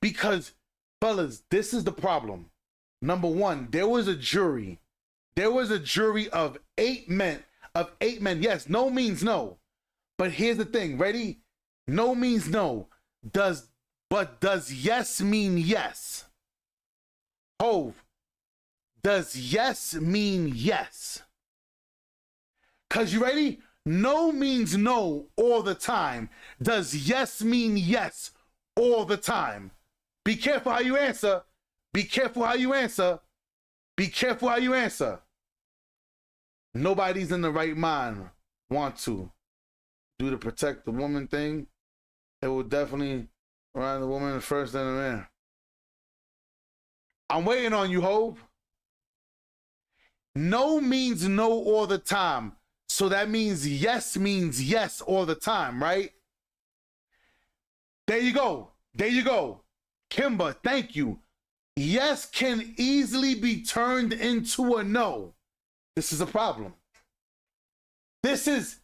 Because, fellas, this is the problem. Number one, there was a jury. There was a jury of 8 men. Yes, no means no. But here's the thing. Ready? No means no. Does yes mean yes? Hove, does yes mean yes? Because you ready? No means no all the time. Does yes mean yes all the time? Be careful how you answer. Be careful how you answer. Be careful how you answer. Nobody's in the right mind want to do the protect the woman thing. It will definitely run the woman first than the man. I'm waiting on you, Hope. No means no all the time. So that means yes all the time, right? There you go. There you go. Kimba, thank you. Yes can easily be turned into a no. This is a problem. This is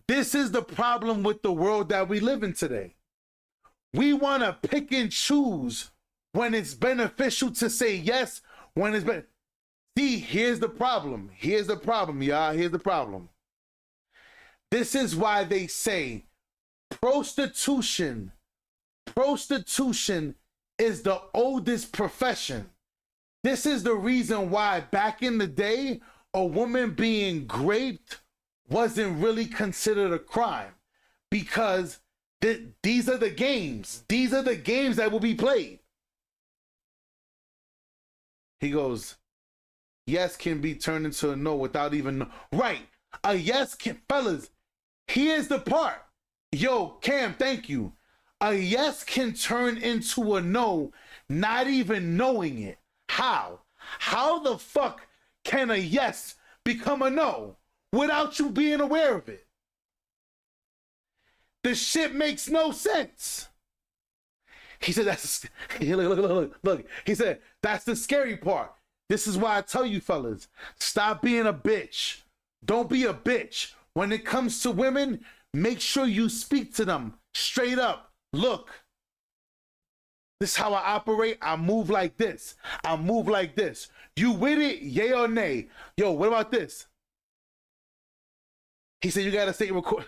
the problem with the world that we live in today. We want to pick and choose when it's beneficial to say yes, when it's been. See, here's the problem. Here's the problem, y'all. Here's the problem. This is why they say prostitution is the oldest profession. This is the reason why back in the day, a woman being raped wasn't really considered a crime, because these are the games. These are the games that will be played. He goes, yes can be turned into a no without even, right. A yes can, fellas, here's the part. Yo, Cam, thank you. A yes can turn into a no, not even knowing it. How? How the fuck can a yes become a no without you being aware of it? The shit makes no sense. He said, look. He said, that's the scary part. This is why I tell you fellas, stop being a bitch. Don't be a bitch. When it comes to women, make sure you speak to them straight up. Look, this is how I operate. I move like this. I move like this. You with it? Yay or nay? Yo, what about this? He said, you got to say record.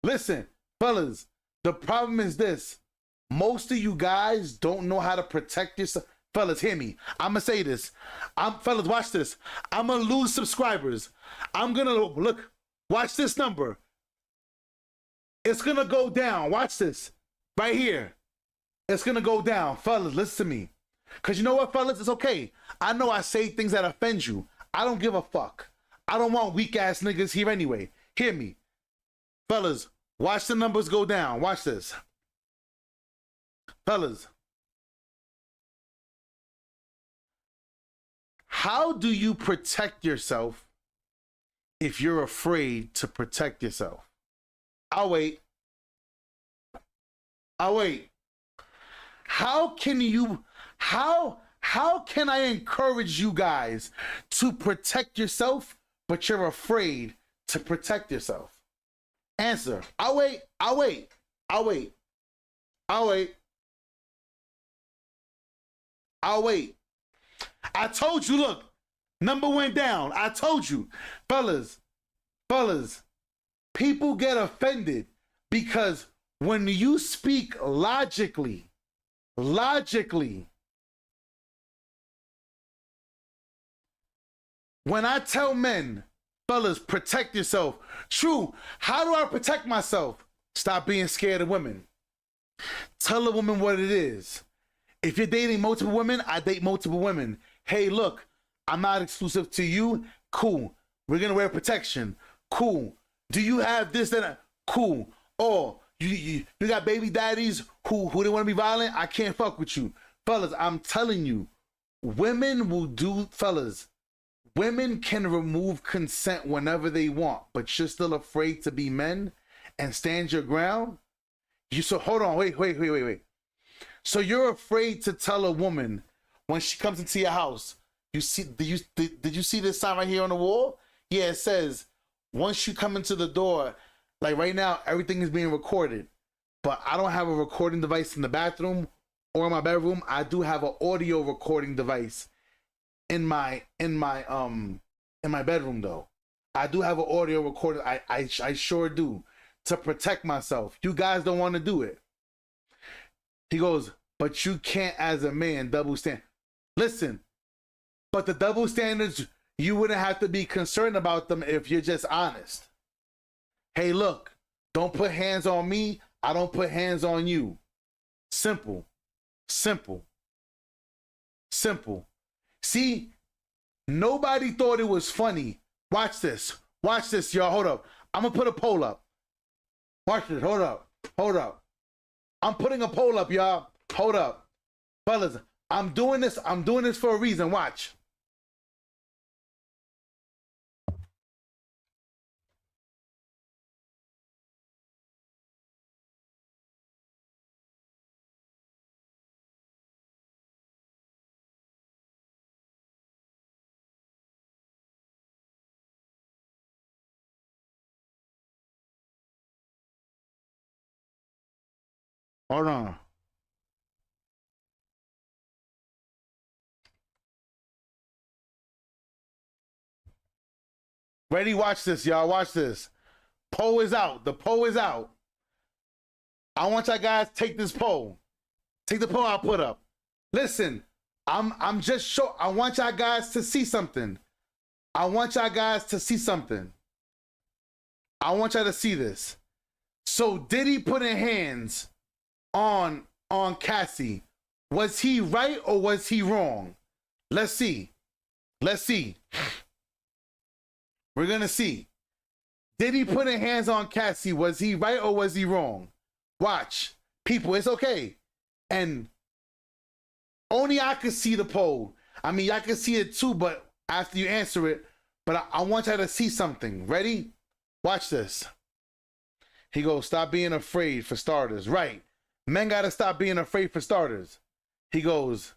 Listen, fellas, the problem is this. Most of you guys don't know how to protect yourself. Fellas, hear me. I'm going to say this. Fellas, watch this. I'm going to lose subscribers. I'm going to look. Watch this number. It's going to go down. Watch this. Right here. It's going to go down. Fellas, listen to me. Because you know what, fellas? It's okay. I know I say things that offend you. I don't give a fuck. I don't want weak-ass niggas here anyway. Hear me. Fellas, watch the numbers go down. Watch this. Fellas. How do you protect yourself if you're afraid to protect yourself? I'll wait. How can I encourage you guys to protect yourself, but you're afraid to protect yourself? Answer. I'll wait. I told you, look, number went down. I told you. Fellas, people get offended because when you speak logically, when I tell men, fellas, protect yourself. True, how do I protect myself? Stop being scared of women. Tell a woman what it is. If you're dating multiple women, I date multiple women. Hey, look, I'm not exclusive to you. Cool. We're going to wear protection. Cool. Do you have this, that? Cool. Oh, you got baby daddies who don't want to be violent? I can't fuck with you. Fellas, I'm telling you, women can remove consent whenever they want, but you're still afraid to be men and stand your ground? Hold on, wait. So you're afraid to tell a woman when she comes into your house, did you see this sign right here on the wall? Yeah, it says, once you come into the door, like right now, everything is being recorded, but I don't have a recording device in the bathroom or in my bedroom. I do have an audio recording device in my bedroom though. I do have an audio recorder. I sure do, to protect myself. You guys don't want to do it. He goes, but you can't as a man double stand. Listen, But the double standards, you wouldn't have to be concerned about them if you're just honest. Hey, look, don't put hands on me. I don't put hands on you. Simple. Simple. Simple. See, nobody thought it was funny. Watch this. Watch this, y'all. Hold up. I'm going to put a poll up. Watch this. Hold up. Hold up. I'm putting a poll up, y'all. Hold up. Fellas, I'm doing this for a reason. Watch. Hold on. Ready? Watch this, y'all. Watch this. Poll is out. The poll is out. I want y'all guys to take this poll. Take the poll I put up. Listen, I'm just show. I want y'all guys to see something. I want y'all guys to see something. I want y'all to see this. So Diddy putting hands on Cassie. Was he right or was he wrong? Let's see. Let's see. We're gonna see. Diddy putting hands on Cassie. Was he right or was he wrong? Watch. People, it's okay. And only I can see the poll. I mean, y'all can see it too, but after you answer it, but I want y'all to see something. Ready? Watch this. He goes, stop being afraid for starters. Right. Men gotta stop being afraid for starters. He goes,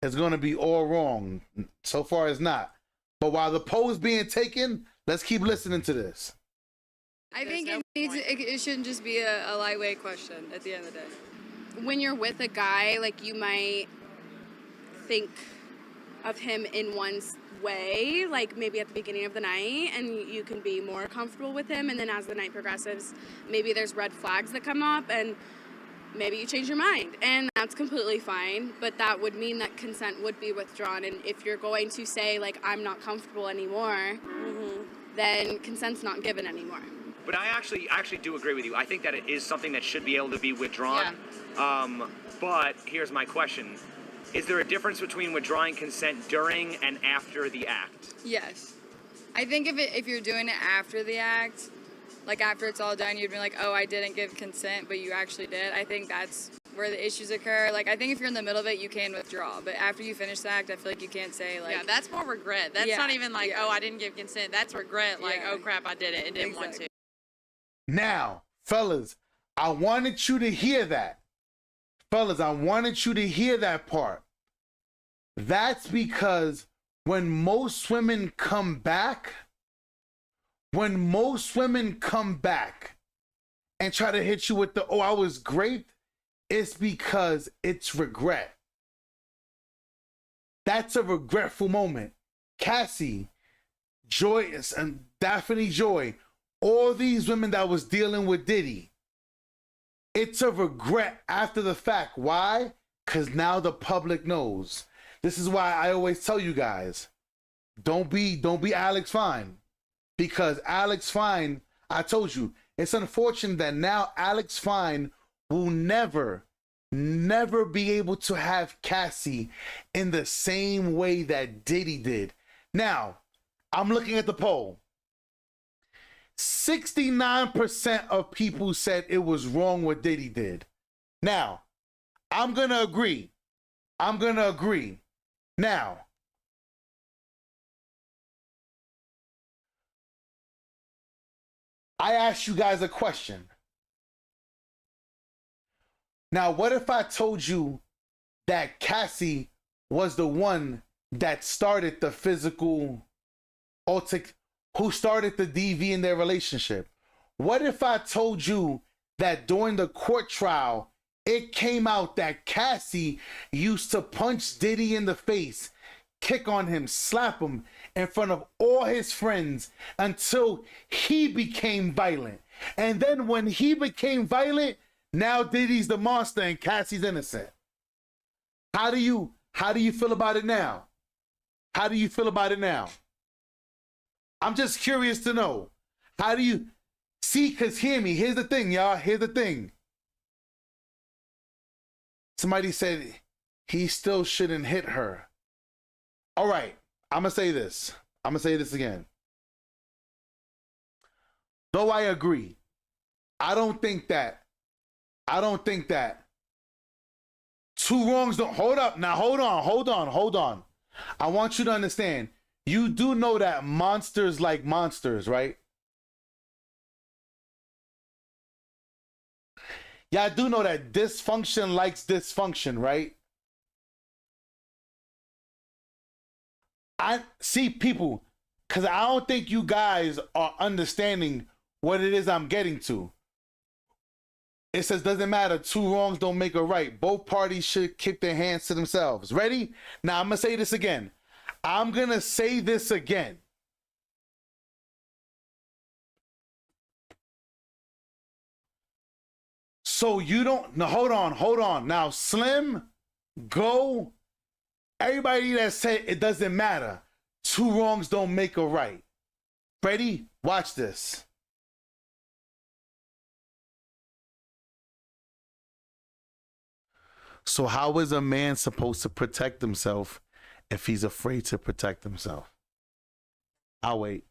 it's gonna be all wrong. So far it's not. But while the poll is being taken, let's keep listening to this. I think it shouldn't just be a lightweight question at the end of the day. When you're with a guy, like, you might think of him in one way, like maybe at the beginning of the night, and you can be more comfortable with him, and then as the night progresses, maybe there's red flags that come up, and maybe you change your mind, and that's completely fine, but that would mean that consent would be withdrawn. And if you're going to say, like, I'm not comfortable anymore, then consent's not given anymore. But I actually do agree with you. I think that it is something that should be able to be withdrawn. Yeah. But here's my question. Is there a difference between withdrawing consent during and after the act? Yes. I think if you're doing it after the act, like after it's all done, you'd be like, oh, I didn't give consent, but you actually did. I think that's where the issues occur. Like, I think if you're in the middle of it, you can withdraw. But after you finish the act, I feel like you can't say, like... Yeah, that's more regret. That's not even like, oh, I didn't give consent. That's regret. Like, oh, crap, I did it and didn't want to. Now, fellas, I wanted you to hear that. Fellas, I wanted you to hear that part. That's because when most women come back, and try to hit you with the, oh, I was great, it's because it's regret. That's a regretful moment. Cassie, Joyce, and Daphne Joy, all these women that was dealing with Diddy, it's a regret after the fact. Why? Because now the public knows. This is why I always tell you guys, don't be Alex Fine. Because Alex Fine, I told you, it's unfortunate that now Alex Fine will never be able to have Cassie in the same way that Diddy did. Now, I'm looking at the poll. 69% of people said it was wrong what Diddy did. Now, I'm going to agree. Now, I asked you guys a question. Now, what if I told you that Cassie was the one that started the physical, who started the DV in their relationship? What if I told you that during the court trial, it came out that Cassie used to punch Diddy in the face, kick on him, slap him in front of all his friends until he became violent. And then when he became violent, now Diddy's the monster and Cassie's innocent. How do you How do you feel about it now? How do you feel about it now? I'm just curious to know. How do you see? Because hear me. Here's the thing, y'all. Here's the thing. Somebody said he still shouldn't hit her. All right. I'm going to say this. I'm going to say this again. Though I agree, I don't think that two wrongs don't, hold up. Now, hold on. I want you to understand, you do know that monsters like monsters, right? Yeah, I do know that dysfunction likes dysfunction, right? I see people, because I don't think you guys are understanding what it is I'm getting to. It says, doesn't matter, two wrongs don't make a right. Both parties should kick their hands to themselves. Ready? Now, I'm going to say this again. So you don't, no, hold on. Now, Slim, Go, everybody that said it doesn't matter, two wrongs don't make a right. Ready? Watch this. So how is a man supposed to protect himself if he's afraid to protect himself? I'll wait.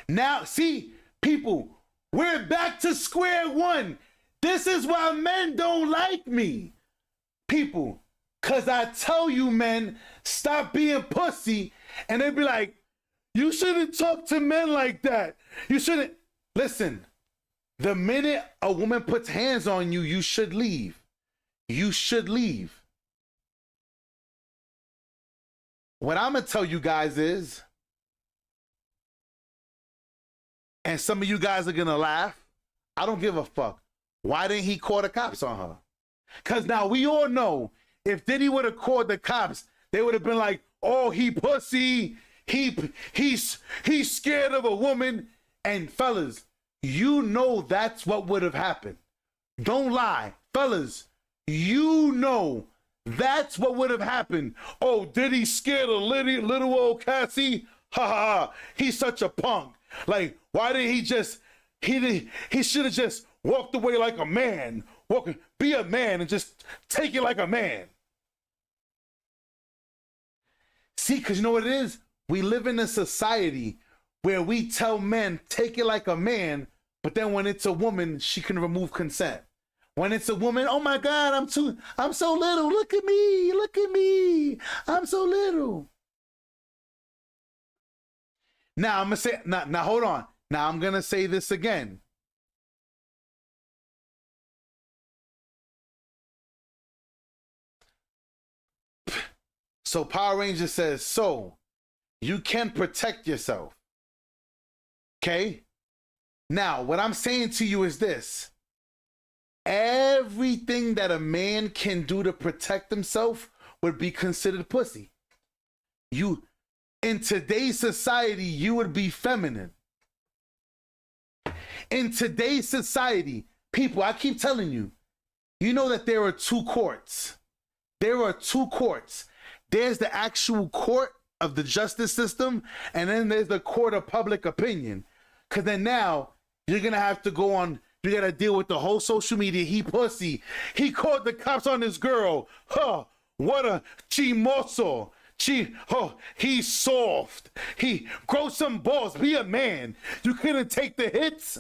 Now, see, people, we're back to square one. This is why men don't like me. People, because I tell you, men, stop being pussy. And they be like, you shouldn't talk to men like that. You shouldn't. Listen, the minute a woman puts hands on you, you should leave. You should leave. What I'm going to tell you guys is, and some of you guys are going to laugh, I don't give a fuck. Why didn't he call the cops on her? Because now we all know if Diddy would have called the cops, they would have been like, oh, he pussy. He's scared of a woman. And fellas, you know that's what would have happened. Don't lie. Fellas, you know that's what would have happened. Oh, Diddy scared of little old Cassie? Ha ha ha. He's such a punk. Like, why didn't he just, he should have just walked away like a man. Be a man and just take it like a man. See, because you know what it is? We live in a society where we tell men, take it like a man, but then when it's a woman, she can remove consent. When it's a woman, oh my God, I'm so little. Look at me. I'm so little. Now I'm gonna say, now hold on. Now I'm gonna say this again. So Power Ranger says, so you can protect yourself. Okay? Now, what I'm saying to you is this. Everything that a man can do to protect himself would be considered pussy. In today's society, you would be feminine. In today's society, people, I keep telling you, you know that there are two courts. There are two courts. There's the actual court of the justice system, and then there's the court of public opinion. Because then now, you're going to have to go on, you got to deal with the whole social media. He pussy. He called the cops on his girl. Huh, what a chimoso. He's soft. He grow some balls. Be a man. You couldn't take the hits.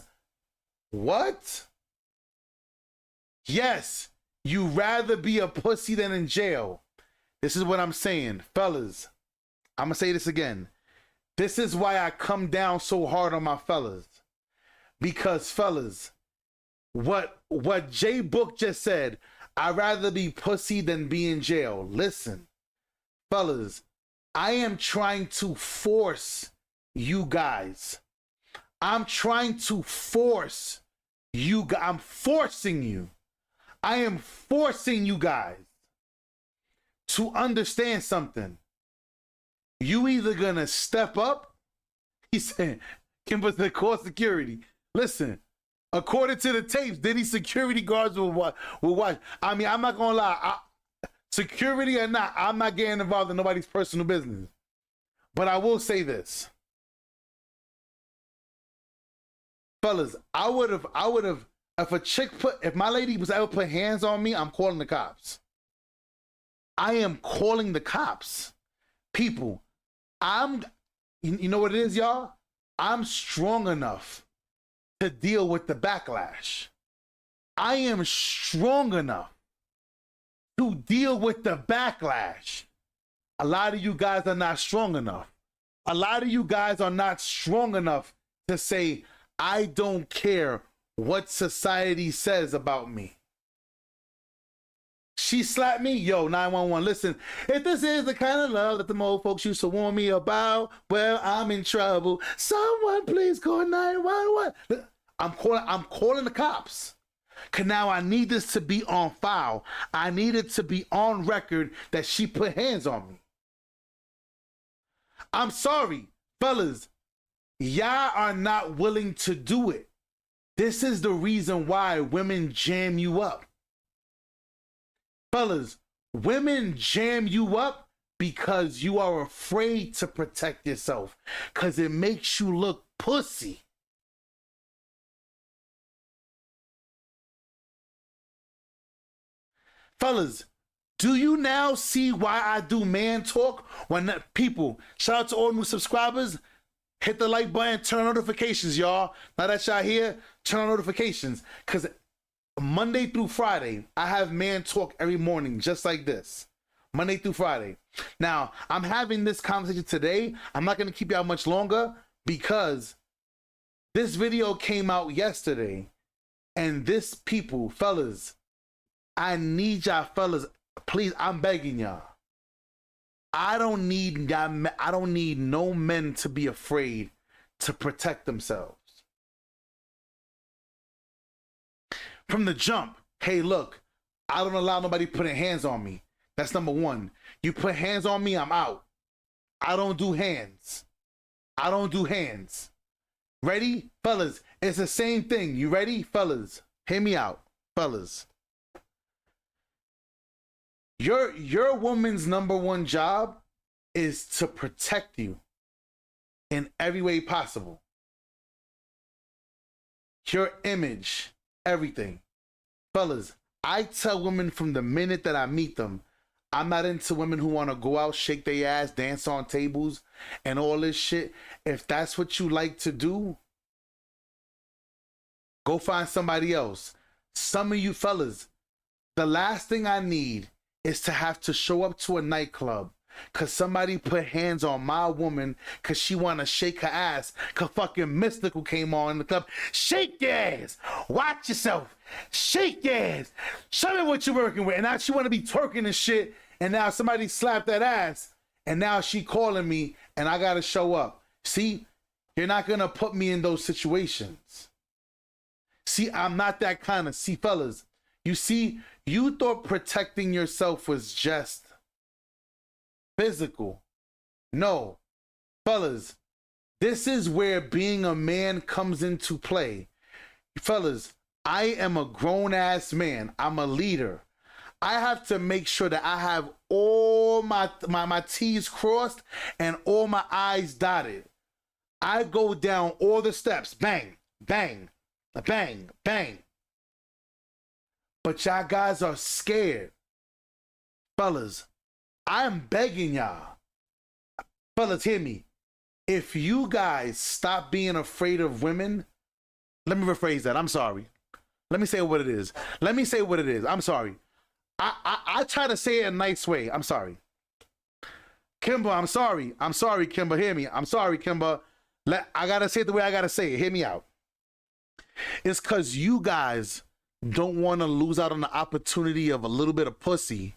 What? Yes, you rather be a pussy than in jail. This is what I'm saying, fellas. I'm gonna say this again. This is why I come down so hard on my fellas. Because fellas, what J Book just said, I'd rather be pussy than be in jail. Listen, fellas, I am trying to force you guys. I'm trying to force you guys. I'm forcing you. I am forcing you guys to understand something. You either gonna step up, he said, Kimber said, call security. Listen, According to the tapes, Diddy security guards will watch. I mean, I'm not gonna lie. Security or not, I'm not getting involved in nobody's personal business. But I will say this. Fellas, I would have, if my lady was ever put hands on me, I'm calling the cops. I am calling the cops. People, you know what it is, y'all? I'm strong enough to deal with the backlash. I am strong enough to deal with the backlash. A lot of you guys are not strong enough. A lot of you guys are not strong enough to say, I don't care what society says about me. She slapped me, yo, 911, listen, if this is the kind of love that the old folks used to warn me about, well, I'm in trouble. Someone please call 911. I'm calling the cops. Cause now I need this to be on file. I need it to be on record that she put hands on me. I'm sorry, fellas. Y'all are not willing to do it. This is the reason why women jam you up. Fellas, women jam you up because you are afraid to protect yourself. Because it makes you look pussy. Fellas, do you now see why I do man talk? When people, shout out to all new subscribers, hit the like button, turn on notifications, y'all. Now that y'all here, turn on notifications. Because Monday through Friday, I have man talk every morning, just like this. Monday through Friday. Now, I'm having this conversation today. I'm not going to keep y'all much longer because this video came out yesterday. And this people, fellas, I need y'all fellas, please, I'm begging y'all. I don't need no men to be afraid to protect themselves. From the jump, hey, look, I don't allow nobody putting hands on me. That's number one. You put hands on me, I'm out. I don't do hands. I don't do hands. Ready? Fellas, it's the same thing. You ready? Fellas, hear me out. Fellas. Your woman's number one job is to protect you in every way possible. Your image, everything. Fellas, I tell women from the minute that I meet them, I'm not into women who want to go out, shake their ass, dance on tables, and all this shit. If that's what you like to do, go find somebody else. Some of you fellas, the last thing I need is to have to show up to a nightclub because somebody put hands on my woman because she want to shake her ass because fucking Mystical came on in the club. Shake your ass. Watch yourself. Shake your ass. Show me what you're working with. And now she want to be twerking and shit. And now somebody slapped that ass. And now she calling me and I got to show up. See, you're not going to put me in those situations. See, I'm not that kind of... See, fellas, you see... You thought protecting yourself was just physical. No. Fellas, this is where being a man comes into play. Fellas, I am a grown-ass man. I'm a leader. I have to make sure that I have all my T's crossed and all my I's dotted. I go down all the steps. Bang, bang, bang, bang. But y'all guys are scared. Fellas, I'm begging y'all. Fellas, hear me. If you guys stop being afraid of women, let me rephrase that. I'm sorry. Let me say what it is. I'm sorry. I try to say it in a nice way. I'm sorry. Kimber, I'm sorry. I'm sorry, Kimber. Hear me. I'm sorry, Kimber. I got to say it the way I got to say it. Hear me out. It's because you guys don't want to lose out on the opportunity of a little bit of pussy.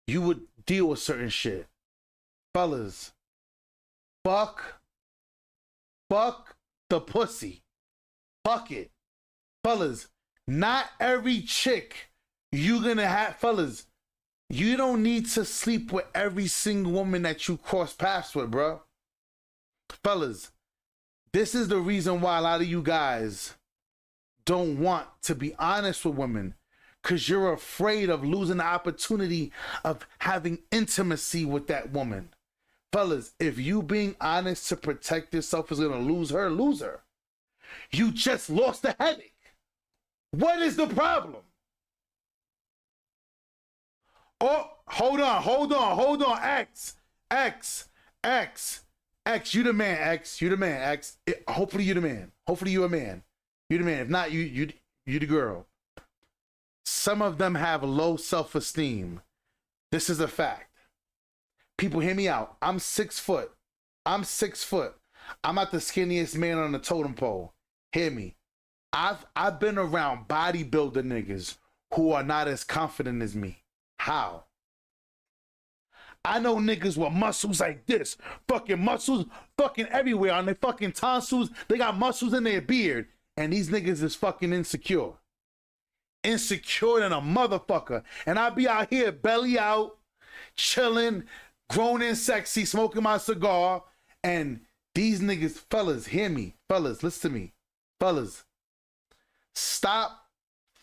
You would deal with certain shit. Fellas, fuck the pussy. Fuck it. Fellas, not every chick you gonna have. Fellas, you don't need to sleep with every single woman that you cross paths with, bro. Fellas, this is the reason why a lot of you guys don't want to be honest with women because you're afraid of losing the opportunity of having intimacy with that woman. Fellas, if you being honest to protect yourself is gonna lose her, lose her. You just lost the headache. What is the problem? Oh, hold on. X, you the man, X. You the man, X. Hopefully you the man. Hopefully you a man. You the man. If not, you the girl. Some of them have low self-esteem. This is a fact. People, hear me out. I'm 6 foot. I'm not the skinniest man on the totem pole. Hear me. I've been around bodybuilder niggas who are not as confident as me. How? I know niggas with muscles like this. Fucking muscles fucking everywhere on their fucking tonsils. They got muscles in their beard. And these niggas is fucking insecure. Insecure than a motherfucker. And I be out here belly out, chilling, grown and sexy, smoking my cigar. And these niggas, fellas, hear me. Fellas, listen to me. Fellas, stop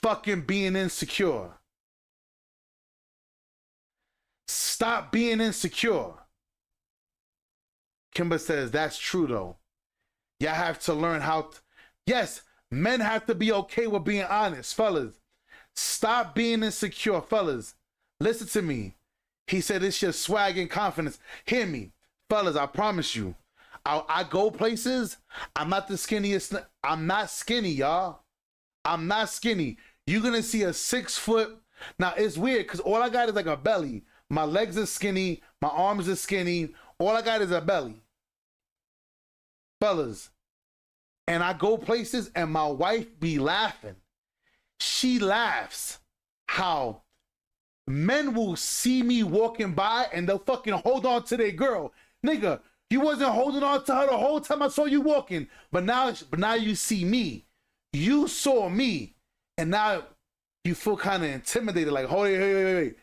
fucking being insecure. Stop being insecure. Kimber says, that's true though. Y'all have to learn how to, yes, men have to be okay with being honest. Fellas, stop being insecure. Fellas, listen to me. He said it's your swag and confidence. Hear me. Fellas, I promise you, I go places. I'm not the skinniest. I'm not skinny, y'all. I'm not skinny. You're going to see a 6 foot. Now, it's weird because all I got is like a belly. My legs are skinny. My arms are skinny. All I got is a belly. Fellas. And I go places and my wife be laughing. She laughs how men will see me walking by and they'll fucking hold on to their girl. Nigga, you wasn't holding on to her the whole time I saw you walking. But now you see me. You saw me. And now you feel kind of intimidated. Like, hold wait.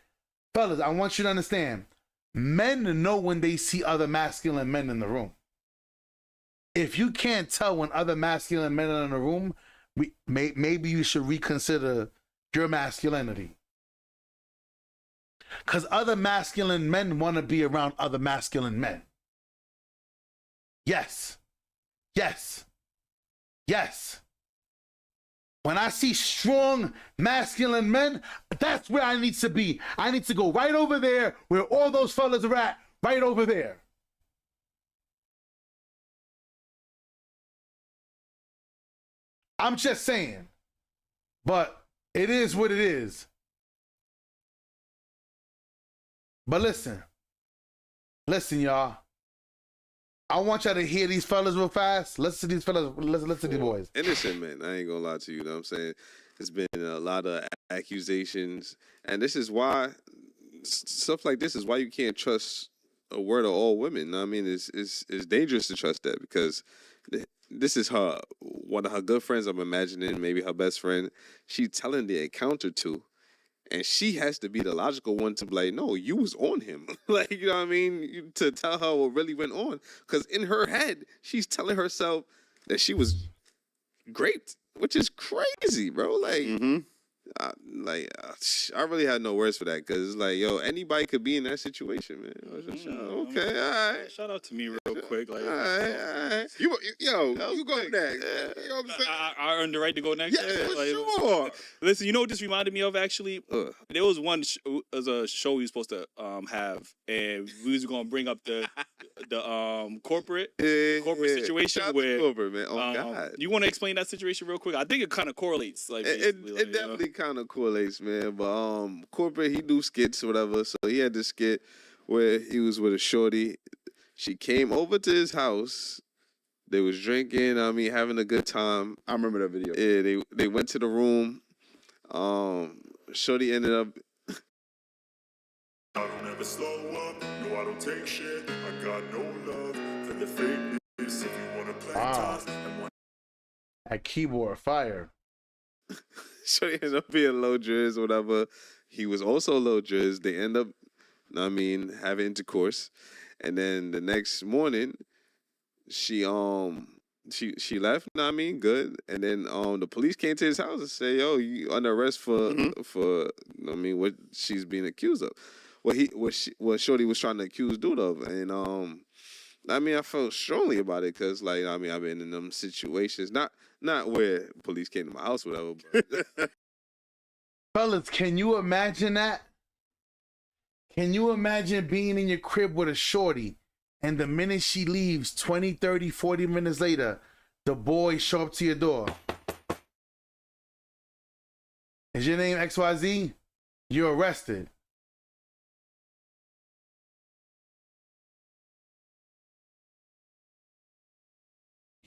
Fellas, I want you to understand. Men know when they see other masculine men in the room. If you can't tell when other masculine men are in the room, maybe you should reconsider your masculinity. Because other masculine men want to be around other masculine men. Yes. When I see strong masculine men, that's where I need to be. I need to go right over there where all those fellas are at, right over there. I'm just saying. But it is what it is. But listen, y'all. I want y'all to hear these fellas real fast. Listen to these fellas. Listen to these boys. Innocent men. I ain't gonna lie to you. You know what I'm saying? There's been a lot of accusations. And this is why, stuff like this is why you can't trust a word of all women. I mean, it's dangerous to trust that because this is one of her good friends, I'm imagining, maybe her best friend. She's telling the encounter to. And she has to be the logical one to be like, no, you was on him. Like, you know what I mean? To tell her what really went on. Because in her head, she's telling herself that she was raped, which is crazy, bro. Like, I really had no words for that. Because it's like, yo, anybody could be in that situation, man. Okay, all right. Shout out to me real quick. Like, all right. You go next. You know what I'm saying? I earned the right to go next. Yeah, for sure. Listen, you know what this reminded me of, actually? There was one a show we were supposed to have, and we was going to bring up the corporate situation where corporate, man. Oh, God. You want to explain that situation real quick? I think it kind of correlates. Like, it definitely kind of correlates, man. But corporate, he do skits or whatever. So he had this skit where he was with a shorty. She came over to his house. They was drinking, having a good time. I remember that video. Yeah, they went to the room. Shorty ended up. I don't ever slow up. No, I don't take shit. I got no love for the fakeness. If you wanna play tough and want that keyboard fire. Shorty ended up being low drizz or whatever. He was also low drizz. They end up, having intercourse. And then the next morning, she she left. Know what I mean, good. And then the police came to his house and say, "Yo, you under arrest for I mean what she's being accused of." What Shorty was trying to accuse dude of, and I mean I felt strongly about it because like I mean I've been in them situations, not where police came to my house, or whatever. But Fellas, can you imagine that? Can you imagine being in your crib with a shorty and the minute she leaves, 20, 30, 40 minutes later, the boys show up to your door? Is your name XYZ? You're arrested.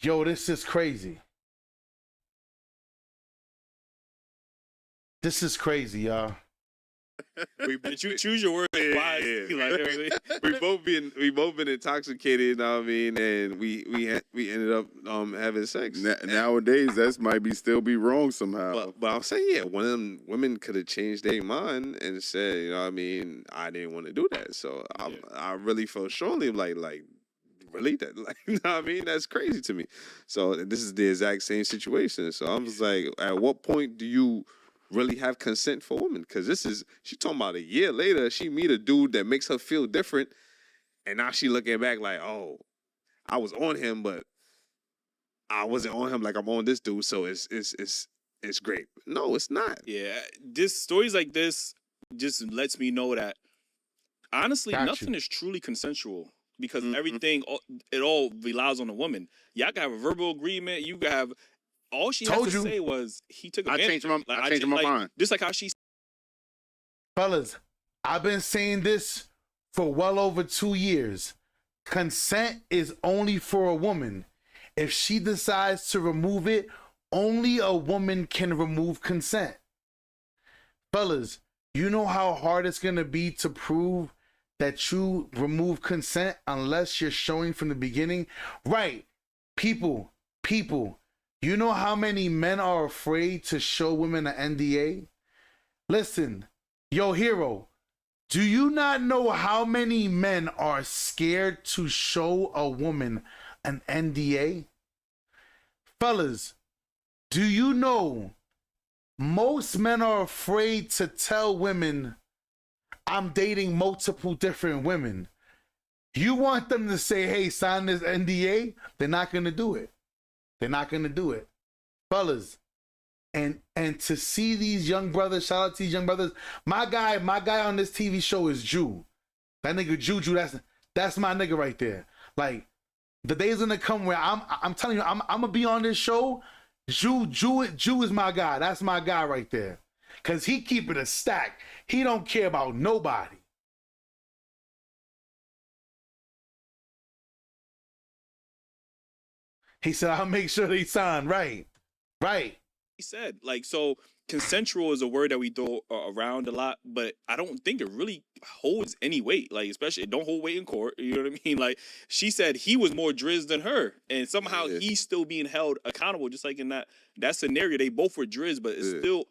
Yo, this is crazy. This is crazy, y'all. But you choose your words wisely. Yeah. Like, we both been intoxicated. You know what I mean, and we ended up having sex. Nowadays, that might still be wrong somehow. But I'm saying, yeah, one of them women could have changed their mind and said, you know what I mean, I didn't want to do that. So I really felt strongly like really that, like, you know what I mean, that's crazy to me. So this is the exact same situation. So I was like, at what point do you really have consent for women? Because she talking about a year later, she meet a dude that makes her feel different, and now she looking back like, oh, I was on him, but I wasn't on him like I'm on this dude, so it's great. No, it's not. Yeah, stories like this just lets me know that honestly, nothing is truly consensual because everything, it all relies on the woman. Y'all can have a verbal agreement. You can have. All she had to say was he took advantage. I changed my mind. Just like how she. Fellas, I've been saying this for well over 2 years. Consent is only for a woman. If she decides to remove it, only a woman can remove consent. Fellas, you know how hard it's going to be to prove that you remove consent unless you're showing from the beginning? Right. People. You know how many men are afraid to show women an NDA? Listen, yo, Hero, do you not know how many men are scared to show a woman an NDA? Fellas, do you know most men are afraid to tell women, I'm dating multiple different women? You want them to say, hey, sign this NDA? They're not going to do it. They're not going to do it. Fellas, and to see these young brothers, shout out to these young brothers. My guy on this TV show is Jew. That nigga Juju, that's my nigga right there. Like, the day's gonna come where I'm telling you, I'm gonna be on this show. Jew is my guy. That's my guy right there. Cause he keep it a stack. He don't care about nobody. He said, I'll make sure they sign. Right. He said, like, so consensual is a word that we throw around a lot, but I don't think it really holds any weight. Like, especially, it don't hold weight in court. You know what I mean? Like, she said he was more drizzt than her, and somehow he's still being held accountable. Just like in that scenario, they both were drizzt, but it's still,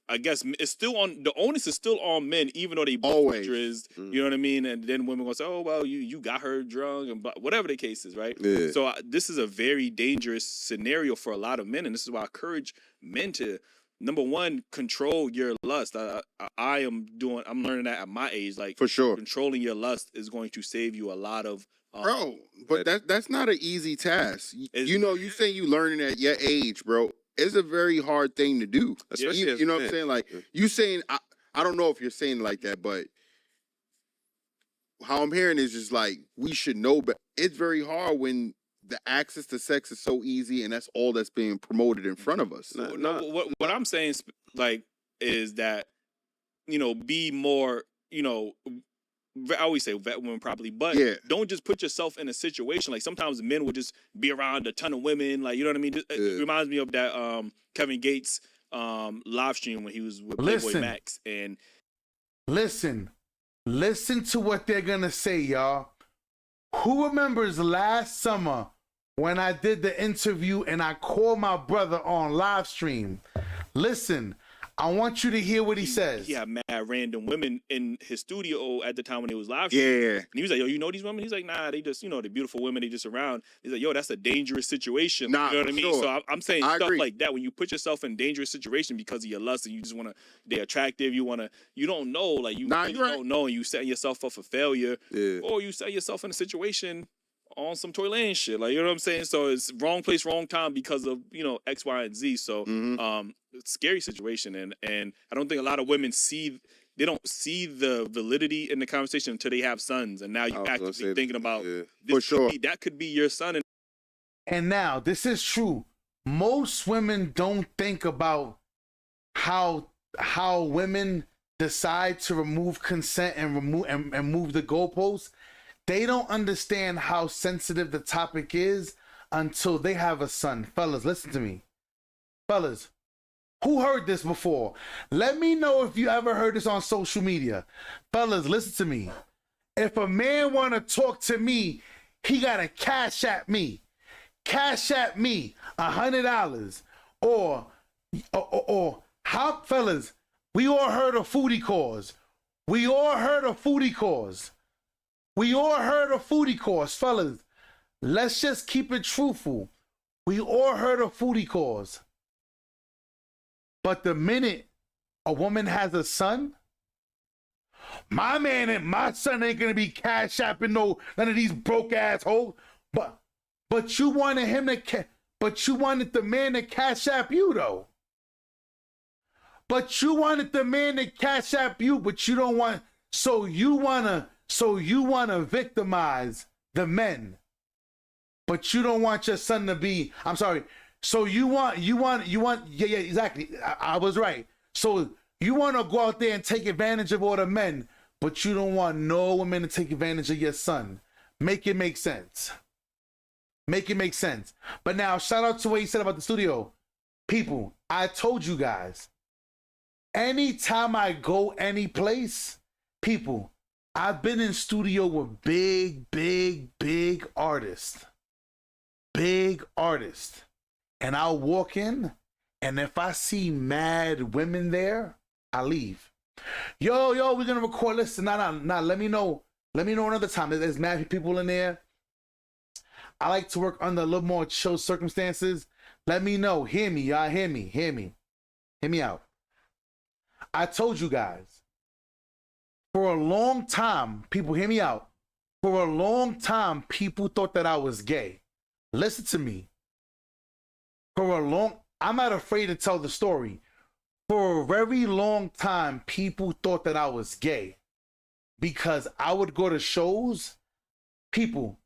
I guess, it's still on, the onus is still on men, even though they both were drizzt. You know what I mean? And then women gonna say, oh, well, you got her drunk, and whatever the case is, right? Yeah. So this is a very dangerous scenario for a lot of men, and this is why I encourage men to, number one, control your lust. I'm learning that at my age. Like, for sure, controlling your lust is going to save you a lot of. Bro, but that's not an easy task. You know, you say you learning at your age, bro. It's a very hard thing to do. Especially you know what I'm saying? Like, you saying, I don't know if you're saying it like that, but how I'm hearing is just like, we should know, but it's very hard when the access to sex is so easy and that's all that's being promoted in front of us. What I'm saying is, like, is that, you know, be more, you know, I always say vet women properly, but don't just put yourself in a situation. Like, sometimes men will just be around a ton of women. Like, you know what I mean? It reminds me of that Kevin Gates live stream when he was with Playboy Max. And listen to what they're gonna say, y'all. Who remembers last summer when I did the interview and I called my brother on live stream? Listen, I want you to hear what he says. He had mad random women in his studio at the time when he was live. Yeah. And he was like, yo, you know these women? He's like, nah, they just, they're beautiful women. They just around. He's like, yo, that's a dangerous situation. Nah, you know what I mean? sure. So I'm saying I stuff agree. like that. When you put yourself in dangerous situation because of your lust and you just want to, they're attractive. You don't know. Like, you really don't know. And you set yourself up for failure. Yeah. Or you set yourself in a situation on some Tory Lane shit. Like, you know what I'm saying? So it's wrong place, wrong time because of, X, Y, and Z. So, it's a scary situation. And I don't think a lot of women they don't see the validity in the conversation until they have sons. And now you're actively thinking about that could be your son. And now this is true. Most women don't think about how women decide to remove consent and move the goalposts. They don't understand how sensitive the topic is until they have a son. Fellas, listen to me. Fellas, who heard this before? Let me know if you ever heard this on social media. Fellas, listen to me. If a man want to talk to me, he got to cash at me. Cash at me $100. Or how, fellas, we all heard of foodie calls. We all heard of foodie calls. Fellas. Let's just keep it truthful. We all heard of foodie calls. But the minute a woman has a son, my man and my son ain't gonna be cash apping none of these broke assholes. But you wanted the man to cash app you though. But you wanted the man to cash app you, but you don't want. So you wanna victimize the men, but you don't want your son to be. I'm sorry. So you want. Yeah, exactly. I was right. So you want to go out there and take advantage of all the men, but you don't want no women to take advantage of your son. Make it make sense. Make it make sense. But now, shout out to what you said about the studio. People, I told you guys, anytime I go any place, people, I've been in studio with big artists. Big artists. And I'll walk in, and if I see mad women there, I leave. Yo, we're gonna record. Listen, nah, let me know another time. There's mad people in there. I like to work under a little more chill circumstances. Let me know. Hear me, y'all. Hear me. Hear me out. I told you guys, for a long time, people, hear me out. For a long time, people thought that I was gay. Listen to me. I'm not afraid to tell the story. For a very long time, people thought that I was gay because I would go to shows. People,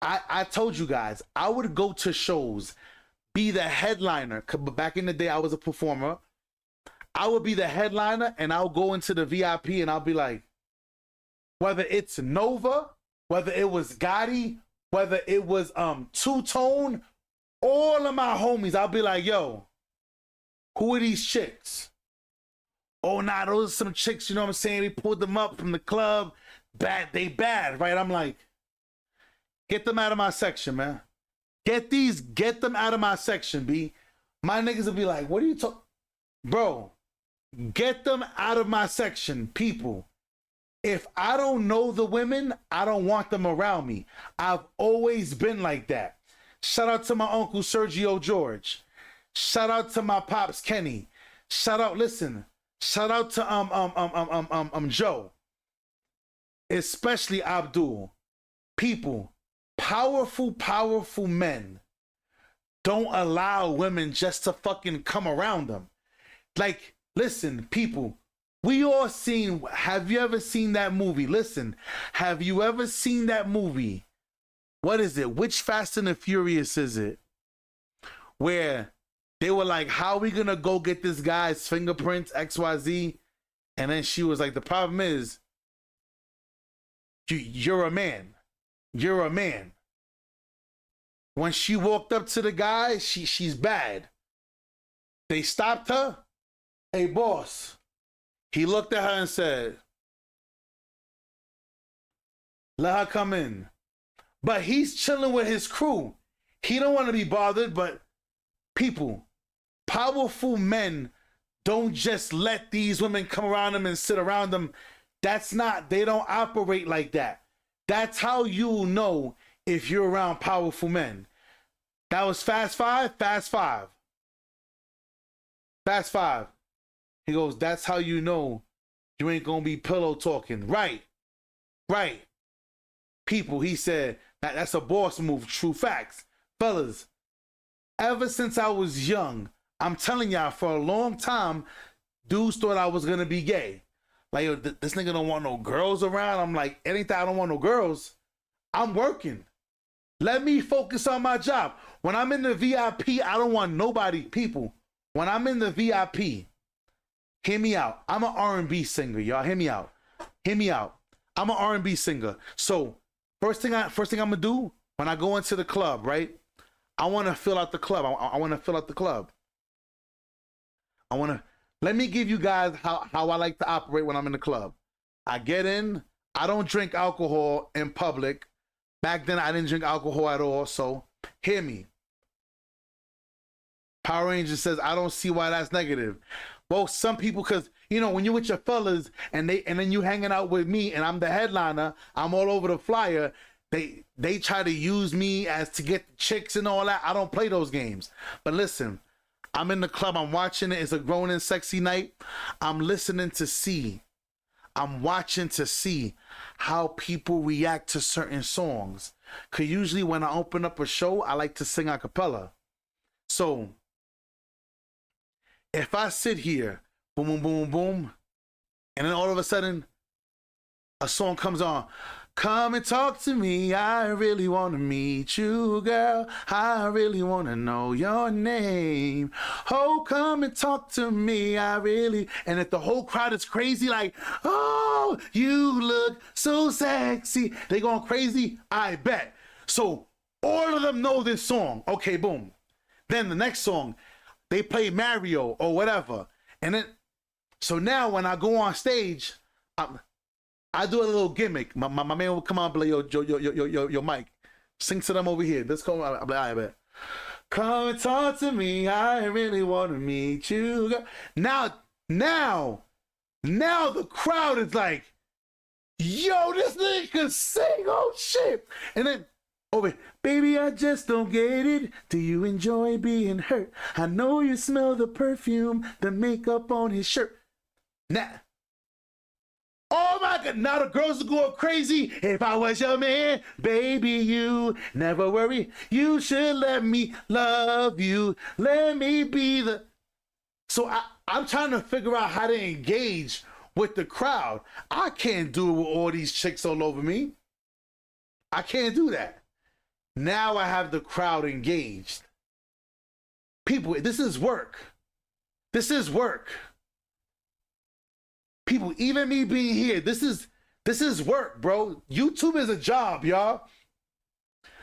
I told you guys, I would go to shows, be the headliner. But back in the day, I was a performer. I would be the headliner and I'll go into the VIP and I'll be like, whether it's Nova, whether it was Gotti, whether it was Two-Tone, all of my homies, I'll be like, yo, who are these chicks? Oh, nah, those are some chicks, you know what I'm saying? We pulled them up from the club. They bad, right? I'm like, get them out of my section, man. Get them out of my section, B. My niggas will be like, what are you talking? Bro, get them out of my section, people. If I don't know the women, I don't want them around me. I've always been like that. Shout out to my uncle Sergio George. Shout out to my pops Kenny. Shout out to Joe. Especially Abdul. People, powerful men don't allow women just to fucking come around them. Like, listen, people, we all seen, have you ever seen that movie? Listen, have you ever seen that movie? What is it? Which Fast and the Furious is it? Where they were like, how are we gonna go get this guy's fingerprints, XYZ? And then she was like, the problem is, you're a man. You're a man. When she walked up to the guy, she's bad. They stopped her. Hey, boss. He looked at her and said, let her come in. But he's chilling with his crew. He don't want to be bothered, but people, powerful men don't just let these women come around them and sit around them. They don't operate like that. That's how you know if you're around powerful men. That was Fast Five. He goes, that's how you know you ain't gonna be pillow talking. Right. People, he said, that's a boss move. True facts. Fellas, ever since I was young, I'm telling y'all, for a long time, dudes thought I was gonna be gay. Like, yo, this nigga don't want no girls around. I'm like, it ain't that I don't want no girls. I'm working. Let me focus on my job. When I'm in the VIP, I don't want nobody. People, when I'm in the VIP, hear me out. I'm an R&B singer, y'all. Hear me out. I'm an R&B singer. So first thing I'm gonna do when I go into the club, right? I want to fill out the club. I want to fill out the club. Let me give you guys how I like to operate when I'm in the club. I get in. I don't drink alcohol in public. Back then, I didn't drink alcohol at all. So hear me. Power Ranger says, I don't see why that's negative. Well, some people, because, you know, when you're with your fellas and then you hanging out with me and I'm the headliner, I'm all over the flyer, they try to use me as to get chicks and all that. I don't play those games. But listen, I'm in the club, I'm watching it. It's a grown and sexy night. I'm listening to see. I'm watching to see how people react to certain songs. Because usually when I open up a show, I like to sing a cappella. So if I sit here, boom, boom, boom, boom, and then all of a sudden a song comes on, come and talk to me, I really want to meet you, girl, I really want to know your name, oh, come and talk to me, and if the whole crowd is crazy, like, oh, you look so sexy, they going crazy, I bet. So all of them know this song. Okay, boom. Then the next song, they play Mario or whatever. And then, so now when I go on stage, I do a little gimmick. My man will come on and play your mic. Sing to them over here. Let's go. I'll be like, I bet. Come and talk to me. I really want to meet you. Now the crowd is like, yo, this nigga can sing. Oh, shit. And then, over here, baby, I just don't get it. Do you enjoy being hurt? I know you smell the perfume, the makeup on his shirt. Now, oh my God, now the girls are going crazy. If I was your man, baby, you never worry. You should let me love you. Let me be the... So I'm trying to figure out how to engage with the crowd. I can't do it with all these chicks all over me. I can't do that. Now I have the crowd engaged. People, this is work. This is work. People, even me being here, this is work, bro. YouTube is a job, y'all.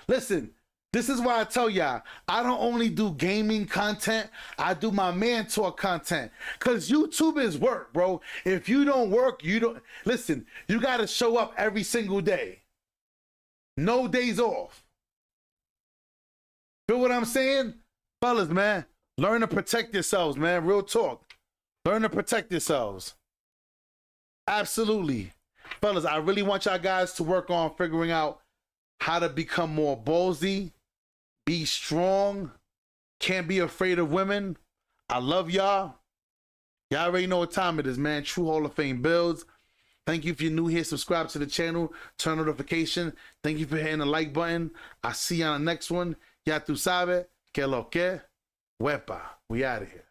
Listen, this is why I tell y'all, I don't only do gaming content, I do my man talk content. Because YouTube is work, bro. If you don't work, you don't... Listen, you got to show up every single day. No days off. Feel what I'm saying? Fellas, man, learn to protect yourselves, man. Real talk. Learn to protect yourselves. Absolutely. Fellas, I really want y'all guys to work on figuring out how to become more ballsy, be strong, can't be afraid of women. I love y'all. Y'all already know what time it is, man. True Hall of Fame builds. Thank you if you're new here. Subscribe to the channel. Turn notification. Thank you for hitting the like button. I'll see you on the next one. Ya tú sabes que lo que, huepa. We out of here.